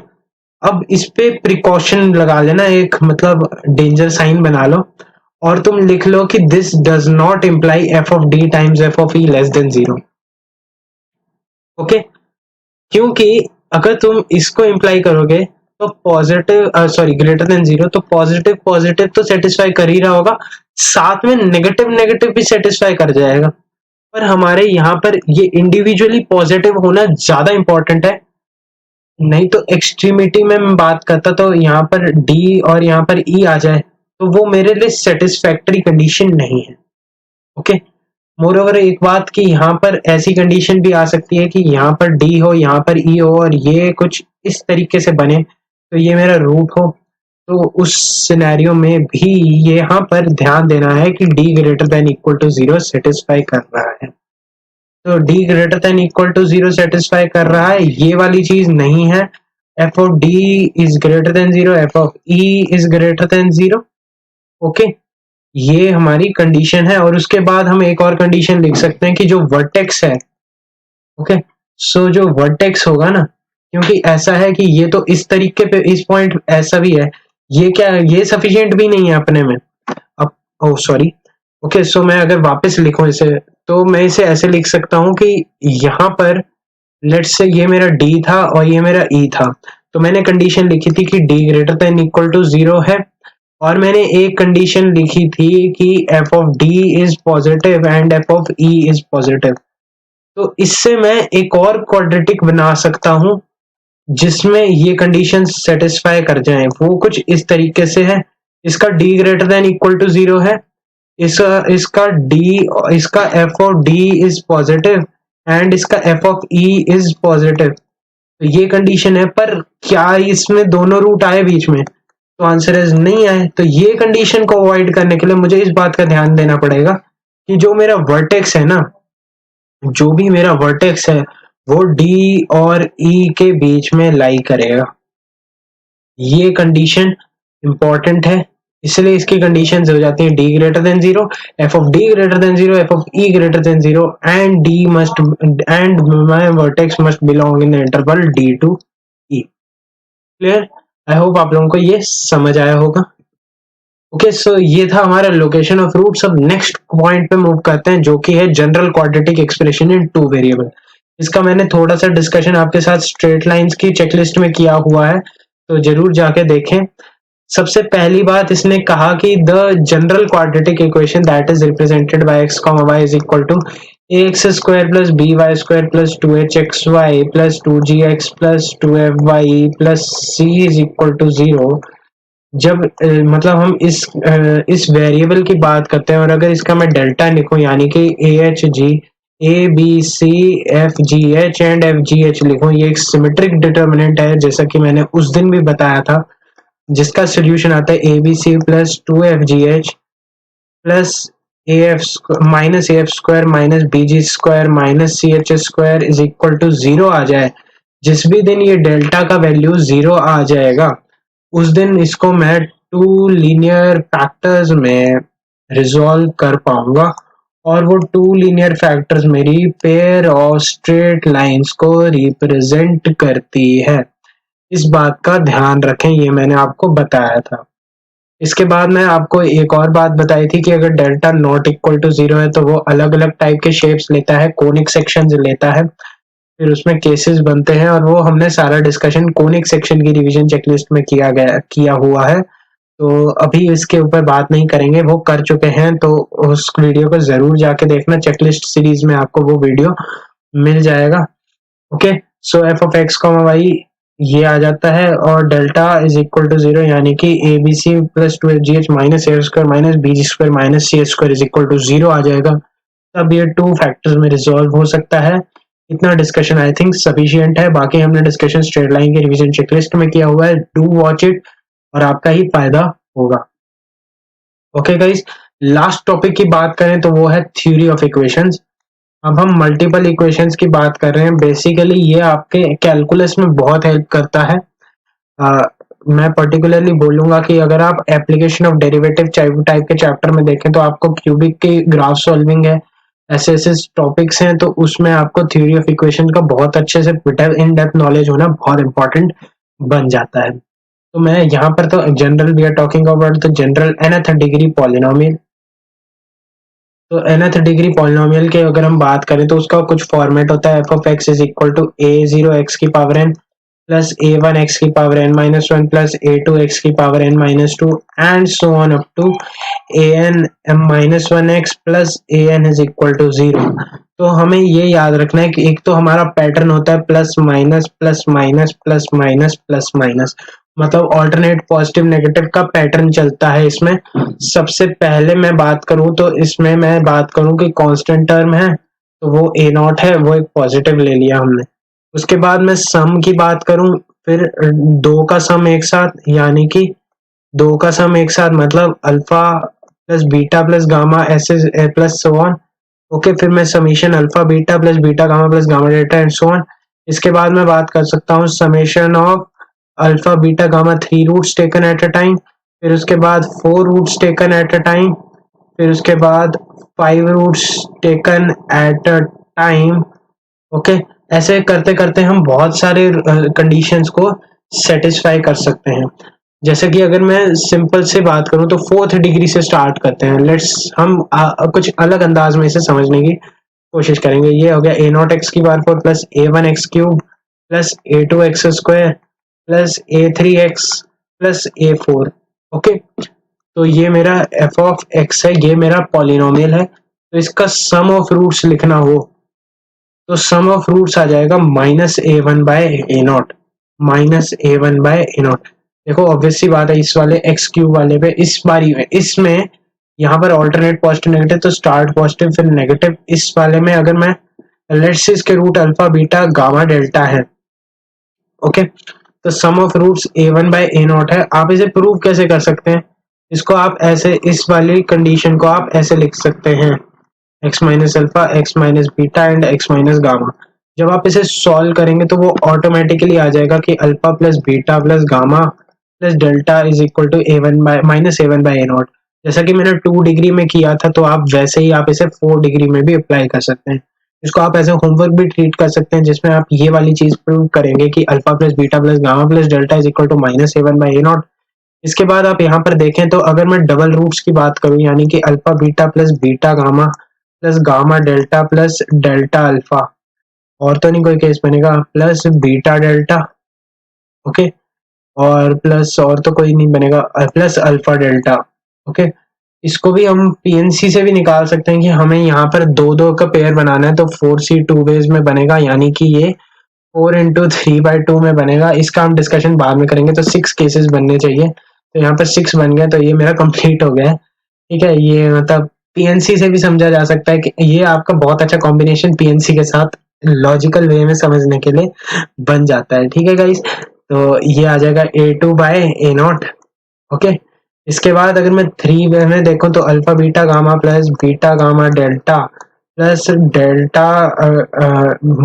अब इस पे प्रिकॉशन लगा लेना, एक मतलब डेंजर साइन बना लो और तुम लिख लो कि this does not imply F of D times F of E less than 0। Okay, क्योंकि अगर तुम इसको इम्प्लाई करोगे तो पॉजिटिव सॉरी ग्रेटर देन 0, तो पॉजिटिव पॉजिटिव तो सेटिस्फाई कर ही रहा होगा, साथ में नेगेटिव नेगेटिव भी सेटिस्फाई कर जाएगा। पर हमारे यहाँ पर ये इंडिविजुअली पॉजिटिव होना ज्यादा इंपॉर्टेंट है, नहीं तो एक्सट्रीमिटी में मैं बात करता तो यहाँ पर डी और यहाँ पर ई आ जाए तो वो मेरे लिए सेटिस्फैक्टरी कंडीशन नहीं है। ओके, मोरओवर एक बात कि यहाँ पर ऐसी कंडीशन भी आ सकती है कि यहाँ पर डी हो, यहाँ पर ई हो और ये कुछ इस तरीके से बने तो ये मेरा रूट हो, तो उस सिनेरियो में भी यहाँ पर ध्यान देना है कि D greater than equal to 0 satisfy कर रहा है। तो D greater than equal to 0 satisfy कर रहा है, ये वाली चीज नहीं है। F of D is greater than 0, F of E is greater than 0। Okay, ये हमारी कंडीशन है और उसके बाद हम एक और कंडीशन लिख सकते हैं कि जो वर्टेक्स है, ओके, सो जो वर्टेक्स होगा ना, क्योंकि ऐसा है कि ये तो इस तरीके पे इस पॉइंट ऐसा भी है, ये क्या ये सफिशिएंट भी नहीं है अपने में। अब ओ सॉरी, ओके, सो मैं अगर वापस लिखूं इसे तो मैं इसे ऐसे लिख सकता हूं कि यहाँ पर लेट्स से ये मेरा d था और ये मेरा e था, तो मैंने कंडीशन लिखी थी कि d greater than equal to 0 है, और मैंने एक कंडीशन लिखी थी कि f of d is positive and f of e is positive. तो इससे मैं एक और क्वाड्रेटिक बना सकता हूं जिसमें ये कंडीशन सेटिस्फाई कर जाएं। वो कुछ इस तरीके से है, इसका d greater than equal to 0 है, इसका f of d is positive and इसका f of e is positive. तो ये कंडीशन है, पर क्या इसमें दोनों रूट आए बीच में? तो आंसर इज नहीं आए। तो ये कंडीशन को अवॉइड करने के लिए मुझे इस बात का ध्यान देना पड़ेगा कि जो मेरा वर्टेक्स है ना, जो भी मेरा वर्टेक्स है वो d और e के बीच में लाई करेगा। ये कंडीशन इंपॉर्टेंट है, इसलिए इसकी कंडीशंस हो जाती है d greater than 0, f of d greater than 0, f of e greater than 0 and d must and my vertex must belong in the interval d to e। Clear? I hope आप लोगों को ये समझ आया होगा। ओके, सो ये था हमारा लोकेशन ऑफ रूट्स। अब नेक्स्ट पॉइंट पे मूव करते हैं जो कि है general quadratic expression in 2 variable. इसका मैंने थोड़ा सा डिस्कशन आपके साथ स्ट्रेट लाइंस की चेकलिस्ट में किया हुआ है, तो जरूर जाके देखें। सबसे पहली बात इसने कहा कि the general quadratic equation that is represented by x, y is equal to ax square plus by square plus 2hxy plus 2gx plus 2fy plus c is equal to 0। जब मतलब हम इस वेरिएबल की बात करते हैं और अगर इसका मैं डेल्टा लिखूं यानी कि a b c f g h and f g h लिखूं, ये एक सिमेट्रिक डिटर्मिनेंट है जैसा कि मैंने उस दिन भी बताया था, जिसका सोल्यूशन आता है A B C plus 2 F G H plus minus A F square minus B G square minus C H square is equal to 0 आ जाए, जिस भी दिन ये डेल्टा का वैल्यू 0 आ जाएगा उस दिन इसको मैं टू लीनियर फैक्टर्स में रिजॉल्व कर पाऊंगा, और वो टू लीनियर फैक्टर्स मेरी पेयर ऑफ स्ट्रेट लाइंस को रिप्रेजेंट करती है। इस बात का ध्यान रखें, ये मैंने आपको बताया था। इसके बाद मैं आपको एक और बात बताई थी कि अगर डेल्टा नॉट इक्वल टू 0 है तो वो अलग अलग टाइप के शेप्स लेता है, कोनिक सेक्शंस लेता है, फिर उसमें केसेस बनते हैं, और वो हमने सारा डिस्कशन कोनिक सेक्शन की रिवीजन चेकलिस्ट में किया हुआ है, तो अभी इसके ऊपर बात नहीं करेंगे, वो कर चुके हैं, तो उस वीडियो को जरूर जाके देखना, चेकलिस्ट सीरीज में आपको वो वीडियो मिल जाएगा। Okay, so F of X comma Y ये आ जाता है, और डेल्टा इज इक्वल टू 0 यानी कि A B C plus 2fgh minus A square minus B G square minus C square is equal to 0 आ जाएगा। तब ये टू फैक्टर्स में रिजॉल्व हो सकता है। इतना डिस्कशन आई थिंक सफिशिएंट है, बाकी हमने डिस्कशन स्ट्रेट लाइन के रिवीजन चेकलिस्ट में किया हुआ है, डू वॉच इट और आपका ही फायदा होगा। ओके गाइस, लास्ट टॉपिक की बात करें तो वो है थ्योरी ऑफ इक्वेशंस। अब हम मल्टीपल इक्वेशंस की बात कर रहे हैं। बेसिकली ये आपके कैलकुलस में बहुत हेल्प करता है। मैं पर्टिकुलरली बोलूंगा कि अगर आप एप्लीकेशन ऑफ डेरिवेटिव टाइप के चैप्टर में देखें तो आपको क्यूबिक के ग्राफ सॉल्विंग है, ऐसे ऐसे टॉपिक्स हैं, तो उसमें आपको थ्योरी ऑफ इक्वेशन का बहुत अच्छे से इन डेप्थ नॉलेज होना बहुत इंपॉर्टेंट बन जाता है। तो मैं यहाँ पर तो general we are talking about the general nth degree polynomial. तो nth डिग्री पॉलिनोमियल के अगर हम बात करें तो उसका कुछ फॉर्मेट होता है, F of X is equal to a0 x की power n plus a1 x की power n minus 1 plus a2 x की power n minus 2 and so on up to an minus 1x plus an is equal to 0। तो हमें ये याद रखना है कि एक तो हमारा पैटर्न होता है plus minus plus minus plus minus plus minus, मतलब ऑल्टरनेट पॉजिटिव नेगेटिव का पैटर्न चलता है इसमें। सबसे पहले मैं बात करूं तो इसमें मैं बात करूं कि कांस्टेंट टर्म है तो वो a नॉट है, वो एक पॉजिटिव ले लिया हमने। उसके बाद मैं सम की बात करूं, फिर दो का सम एक साथ, यानी कि दो का सम एक साथ मतलब alpha plus beta plus gamma ऐसे प्लस सो ऑन। ओके, फिर मैं summation alpha beta plus gamma delta and so on. इसके बाद मैं बात कर सकता हूँ summation of alpha beta gamma 3 roots taken at a time, फिर उसके बाद 4 roots taken at a time, फिर उसके बाद 5 roots taken at a time. Okay, ऐसे करते करते हम बहुत सारे कंडीशंस को सेटिस्फाई कर सकते हैं। जैसे कि अगर मैं सिंपल से बात करूं तो फोर्थ डिग्री से स्टार्ट करते हैं। लेट्स हम कुछ अलग अंदाज में इसे समझने की कोशिश करेंगे। ये हो गया a नॉट एक्स की power 4 plus a1 x cube plus a2 x square plus a3 x plus a4। Okay, तो ये मेरा f ऑफ x है, ये मेरा पॉलिनोमियल है। तो इसका सम ऑफ रूट्स लिखना हो तो सम ऑफ रूट्स आ जाएगा minus a1 by a naught, minus a1 by a naught. देखो ऑब्वियस सी बात है, इस वाले एक्स क्यूब वाले पे इस बारी में इसमें यहाँ पर ऑल्टरनेट पॉजिटिव नेगेटिव, तो स्टार्ट पॉजिटिव फिर नेगेटिव। इस वाले में अगर मैं लेट्स से इसके root alpha beta gamma delta है। Okay, so sum of roots a1 by a naught है। आप इसे प्रूव कैसे कर सकते हैं? इसको आप ऐसे, इस वाली कंडीशन को आप ऐसे लिख सकते हैं, x minus alpha x minus beta and x minus gamma. जब आप इसे सॉल्व करेंगे तो वो ऑटोमेटिकली आ जाएगा कि alpha plus beta plus gamma plus delta is equal to a1 by minus a1 by a naught. जैसा कि मैंने 2 डिग्री में किया था, तो आप वैसे ही आप इसे 4 डिग्री में भी अप्लाई कर सकते हैं। इसको आप ऐसे होमवर्क भी ट्रीट कर सकते हैं, जिसमें आप ये वाली चीज प्रूव करेंगे कि alpha plus beta plus gamma plus delta is equal to minus a1 by a naught. इसके बाद आप यहाँ पर देखें तो अगर मैं डबल रूट्स की बात करूं, यानी कि alpha beta plus beta gamma plus gamma delta plus delta alpha, और तो नहीं कोई केस बनेगा, प्लस बीटा डेल्टा। ओके, और प्लस और तो कोई नहीं बनेगा, प्लस अल्फा डेल्टा। ओके, इसको भी हम पीएनसी से भी निकाल सकते हैं कि हमें यहाँ पर दो दो का पेयर बनाना है, तो 4c 2 वेज में बनेगा, यानी कि ये 4 इंटू 3/2 में बनेगा। इसका हम डिस्कशन बाद में करेंगे। तो 6 केसेस बनने चाहिए, तो यहाँ पर 6 बन गया, तो ये मेरा कंप्लीट हो गया है। ठीक है, ये मतलब पीएनसी से भी समझा जा सकता है कि ये आपका बहुत अच्छा कॉम्बिनेशन पीएनसी के साथ लॉजिकल वे में समझने के लिए बन जाता है। ठीक है गाइस, तो ये आ जाएगा a2 bye a not. Okay, इसके बाद अगर मैं 3 वे में देखूं तो alpha beta gamma plus beta gamma delta plus delta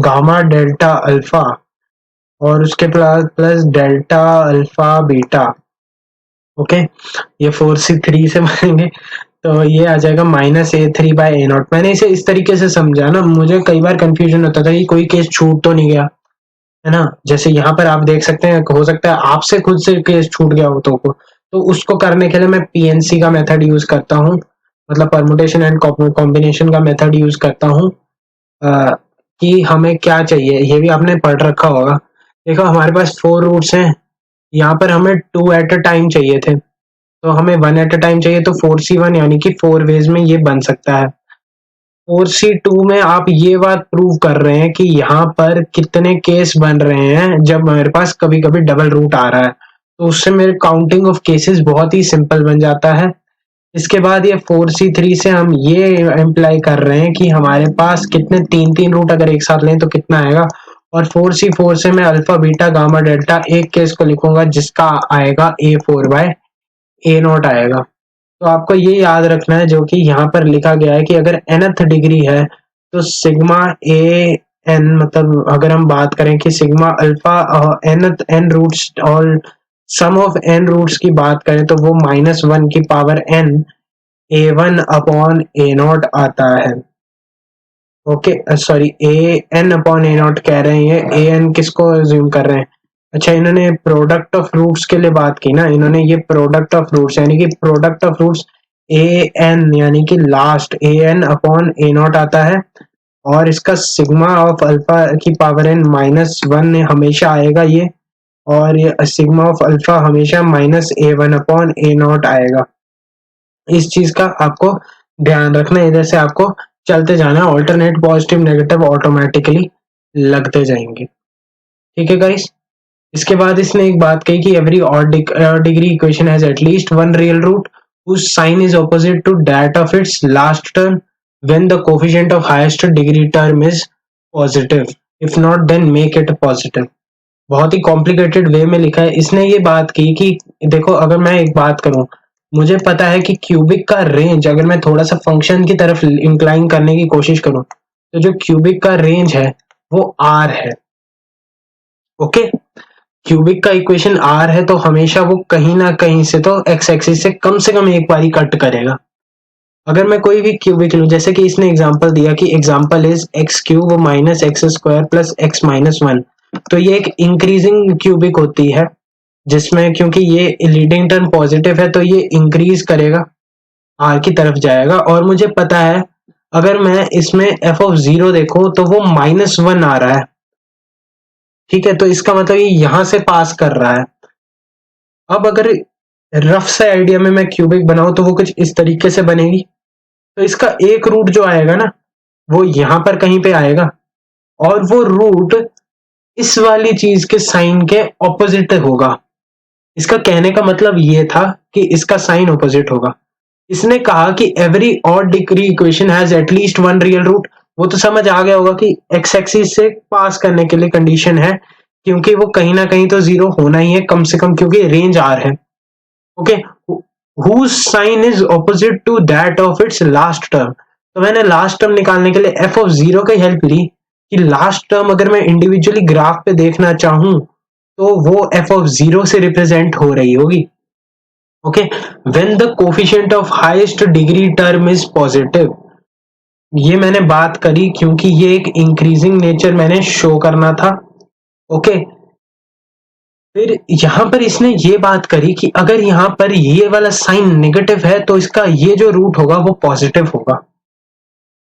gamma delta alpha और उसके plus delta alpha beta. Okay, ये 4C3 से बनेंगे तो ये आ जाएगा -A3/A0। मैंने इसे इस तरीके से समझा ना, मुझे कई बार कंफ्यूजन होता था कि कोई केस छूट तो नहीं गया, है ना। जैसे यहाँ पर आप देख सकते हैं, हो सकता है आपसे खुद से केस छूट गया हो तो उसको करने के लिए मैं PNC का मेथड यूज करता हूँ, मतलब परमुटेशन एंड कॉम्बिनेशन का मेथड यूज करता हूँ। कि हमें क्या चाहिए ये भी आपने पढ़ रखा होगा। देखो हमारे पास 4 रूट्स हैं, यहाँ पर हमें 2 एट अ टाइम चाहिए थे, तो हमें 1 एट अ टाइम चाहिए, तो 4C1 यानी कि 4 वेज में ये बन सकता है। 4C2 में आप ये बात प्रूव कर रहे हैं कि यहाँ पर कितने केस बन रहे हैं जब मेरे पास कभी कभी डबल रूट आ रहा है, तो उससे मेरे काउंटिंग ऑफ केसेस बहुत ही सिंपल बन जाता है। इसके बाद ये 4C3 से हम ये इम्प्लाई कर रहे हैं कि हमारे पास कितने 3 रूट अगर एक साथ लें तो कितना आएगा, और 4C4 से मैं अल्फा बीटा गामा डेल्टा एक केस को लिखूंगा जिसका आएगा A4/A0 आएगा। तो आपको ये याद रखना है जो कि यहाँ पर लिखा गया है कि अगर nth डिग्री है तो सिग्मा ए एन, मतलब अगर हम बात करें कि सिग्मा अल्फा n रूट्स और सम ऑफ n रूट्स की बात करें तो वो -1 की पावर n A1/A0 आता है। ओके, सॉरी AN/A0 कह रहे हैं, ये AN किसको अज्यूम कर रहे हैं। अच्छा, इन्होंने प्रोडक्ट ऑफ रूट्स के लिए बात की ना, इन्होंने ये प्रोडक्ट ऑफ रूट्स यानी कि प्रोडक्ट ऑफ रूट्स AN यानी कि लास्ट AN/A0 आता है, और इसका सिग्मा ऑफ अल्फा की पावर n -1 हमेशा आएगा ये, और ये सिग्मा ऑफ अल्फा हमेशा -A1/A0 आएगा। इस चीज का आपको ध्यान रखना है, इधर से आपको चलते जाना है, ऑल्टरनेट पॉजिटिव नेगेटिव ऑटोमेटिकली लगते जाएंगे। ठीक है गाइस। इसके बाद इसने एक बात कही कि every odd degree equation has at least one real root whose sign is opposite to that of its last term when the coefficient of highest degree term is positive, if not then make it positive। बहुत ही कॉम्प्लिकेटेड वे में लिखा है इसने ये बात की कि देखो अगर मैं एक बात करूं, मुझे पता है कि क्यूबिक का रेंज अगर मैं थोड़ा सा फंक्शन की तरफ इंक्लाइन करने की कोशिश करूं तो जो क्यूबिक का रेंज है वो R है। ओके, क्यूबिक का इक्वेशन R है तो हमेशा वो कहीं ना कहीं से तो एक्स एक्सिस से कम एक बारी कट करेगा। अगर मैं कोई भी क्यूबिक लूं, जैसे कि इसने एग्जांपल दिया कि example is x³ - x² + x-1, तो ये एक इंक्रीजिंग क्यूबिक होती है जिसमें क्योंकि ये लीडिंग टर्म पॉजिटिव है तो ये इंक्रीज करेगा, R की तरफ जाएगा। और मुझे पता है अगर मैं इसमें f(0) देखूं तो वो -1 आ रहा है। ठीक है, तो इसका मतलब ये यहां से पास कर रहा है। अब अगर रफ से आइडिया में मैं क्यूबिक बनाऊं तो वो कुछ इस तरीके से बनेगी, तो इसका एक रूट जो आएगा ना वो यहां पर कहीं पे आएगा, और वो रूट इस वाली चीज के साइन के ऑपोजिट होगा। इसका कहने का मतलब ये था कि इसका साइन ऑपोजिट होगा। इसने कहा कि every odd degree equation has at least one real root, वो तो समझ आ गया होगा कि एक्स एक्सिस से पास करने के लिए कंडीशन है क्योंकि वो कहीं ना कहीं तो 0 होना ही है कम से कम, क्योंकि रेंज R है। Okay, whose sign is opposite to that of its last term, तो मैंने लास्ट टर्म निकालने के लिए f(0) की हेल्प ली कि लास्ट टर्म अगर मैं इंडिविजुअली ग्राफ पे देखना चाहूं तो वो f(0) से रिप्रेजेंट हो रही होगी। Okay, when the coefficient of highest degree term is positive, ये मैंने बात करी क्योंकि ये एक इंक्रीजिंग नेचर मैंने शो करना था। ओके, फिर यहां पर इसने ये बात करी कि अगर यहां पर ये वाला साइन नेगेटिव है तो इसका ये जो रूट होगा वो पॉजिटिव होगा।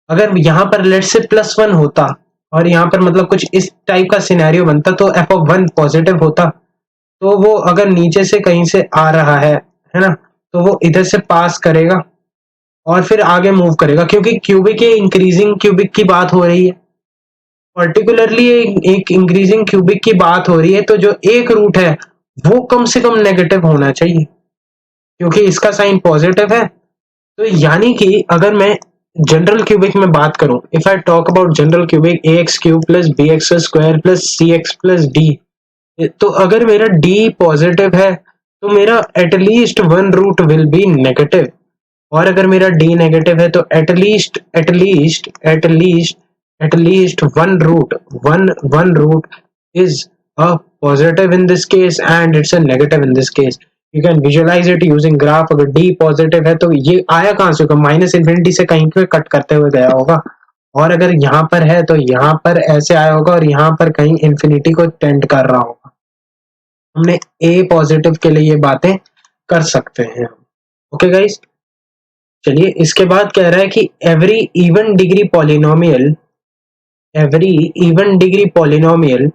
अगर यहां पर लेट से +1 होता और यहां पर मतलब कुछ इस टाइप का सिनेरियो बनता तो f(1) पॉजिटिव होता, तो वो अगर नीचे से कहीं से आ रहा है ना, तो वो इधर से पास करेगा और फिर आगे मूव करेगा, क्योंकि क्यूबिक इंक्रीजिंग क्यूबिक की बात हो रही है, पर्टिकुलरली एक इंक्रीजिंग क्यूबिक की बात हो रही है, तो जो एक रूट है वो कम से कम नेगेटिव होना चाहिए क्योंकि इसका साइन पॉजिटिव है। तो यानी कि अगर मैं जनरल क्यूबिक में बात करूं, if I talk about general cubic ax³ + bx² + cx + d, तो अगर मेरा d पॉजिटिव है तो मेरा at least one root will be negative, और अगर मेरा डी नेगेटिव है तो at least one root is a positive in this case and it's a negative in this case. You can visualize it using graph. अगर डी पॉजिटिव है तो ये आया कहां से होगा, माइनस इन्फिनिटी से कहीं पे कट करते हुए गया होगा, और अगर यहाँ पर है तो यहाँ पर ऐसे आया होगा और यहाँ पर कहीं इन्फिनिटी को टेंड कर रहा होगा. हमने ए पॉजिटिव के लिए ये बातें कर सकते हैं. ओके गाइस, चलिए इसके बाद कह रहा है कि every even degree polynomial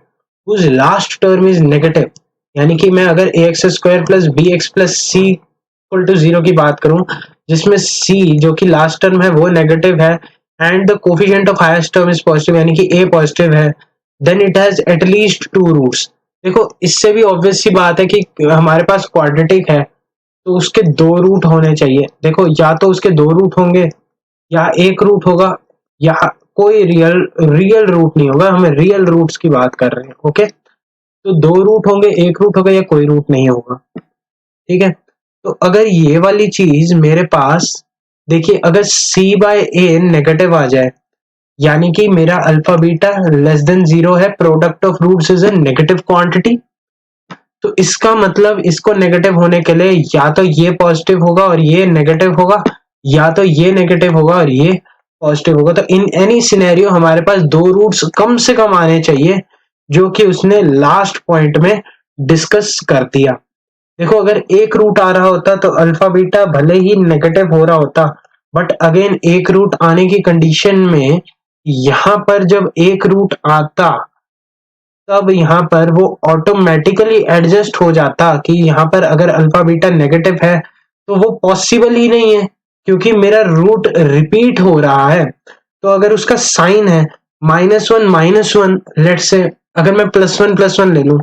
whose last term is negative, यानी कि मैं अगर a x square plus b x plus c equal to 0 की बात करूं, जिसमें c जो कि लास्ट टर्म है वो नेगेटिव है and the coefficient of highest term is positive, यानी कि a पॉजिटिव है, then it has at least 2 roots. देखो इससे भी ऑब्वियस सी बात है कि हमारे पास क्वाड्रेटिक है तो उसके 2 रूट होने चाहिए. देखो या तो उसके 2 रूट होंगे या एक रूट होगा या कोई रियल रूट नहीं होगा. हमें रियल रूट्स की बात कर रहे हैं. ओके, तो 2 रूट होंगे, एक रूट होगा या कोई रूट नहीं होगा. ठीक है, तो अगर ये वाली चीज मेरे पास, देखिए अगर c बाय ए नेगेटिव आ जाए, यानी कि मेरा अल्फा बीटा लेस देन 0 है, product of roots is a negative quantity, तो इसका मतलब इसको नेगेटिव होने के लिए या तो ये पॉजिटिव होगा और ये नेगेटिव होगा, या तो ये नेगेटिव होगा और ये पॉजिटिव होगा. तो इन एनी सिनेरियो हमारे पास 2 रूट्स कम से कम आने चाहिए, जो कि उसने लास्ट पॉइंट में डिस्कस कर दिया. देखो अगर एक रूट आ रहा होता तो अल्फा बीटा भले ही नेगेटिव हो रहा होता, बट अगेन एक रूट आने की कंडीशन में यहां पर जब एक रूट आता तब यहाँ पर वो ऑटोमेटिकली एडजस्ट हो जाता कि यहाँ पर अगर अल्फा बीटा नेगेटिव है तो वो पॉसिबल ही नहीं है, क्योंकि मेरा रूट रिपीट हो रहा है. तो अगर उसका साइन है -1 लेट से, अगर मैं +1 ले लूं,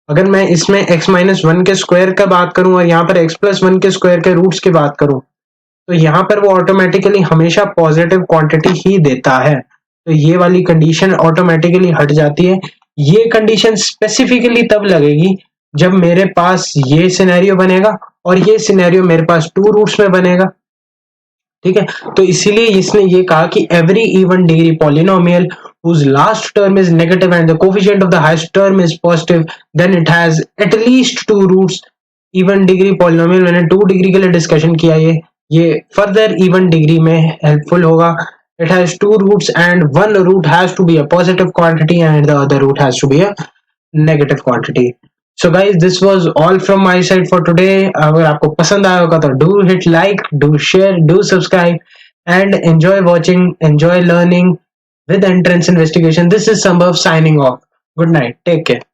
अगर मैं इसमें x-1 के स्क्वायर का बात करूं और यहाँ पर x+1 के स्क्वायर के रूट्स की बात करूं, तो यहाँ पर वो ऑटोमेटिकली हमेशा पॉजिटिव क्वांटिटी ही देता है. तो ये वाली कंडीशन ऑटोमेटिकली हट जाती है. ये कंडीशन स्पेसिफिकली तब लगेगी जब मेरे पास ये सिनेरियो बनेगा और ये सिनेरियो मेरे पास 2 रूट्स में बनेगा. ठीक है, तो इसीलिए इसने ये कहा कि every even degree polynomial whose last term is negative and the coefficient of the highest term is positive, then it has at least 2 roots. Even degree polynomial मैंने 2 डिग्री के लिए डिस्कशन किया, ये फर्दर इवन डिग्री में हेल्पफुल होगा. It has 2 roots and one root has to be a positive quantity and the other root has to be a negative quantity. So guys, this was all from my side for today. अगर आपको पसंद आया होगा तो do hit like, do share, do subscribe and enjoy watching, enjoy learning with entrance investigation. This is Sambhav signing off. Good night. Take care.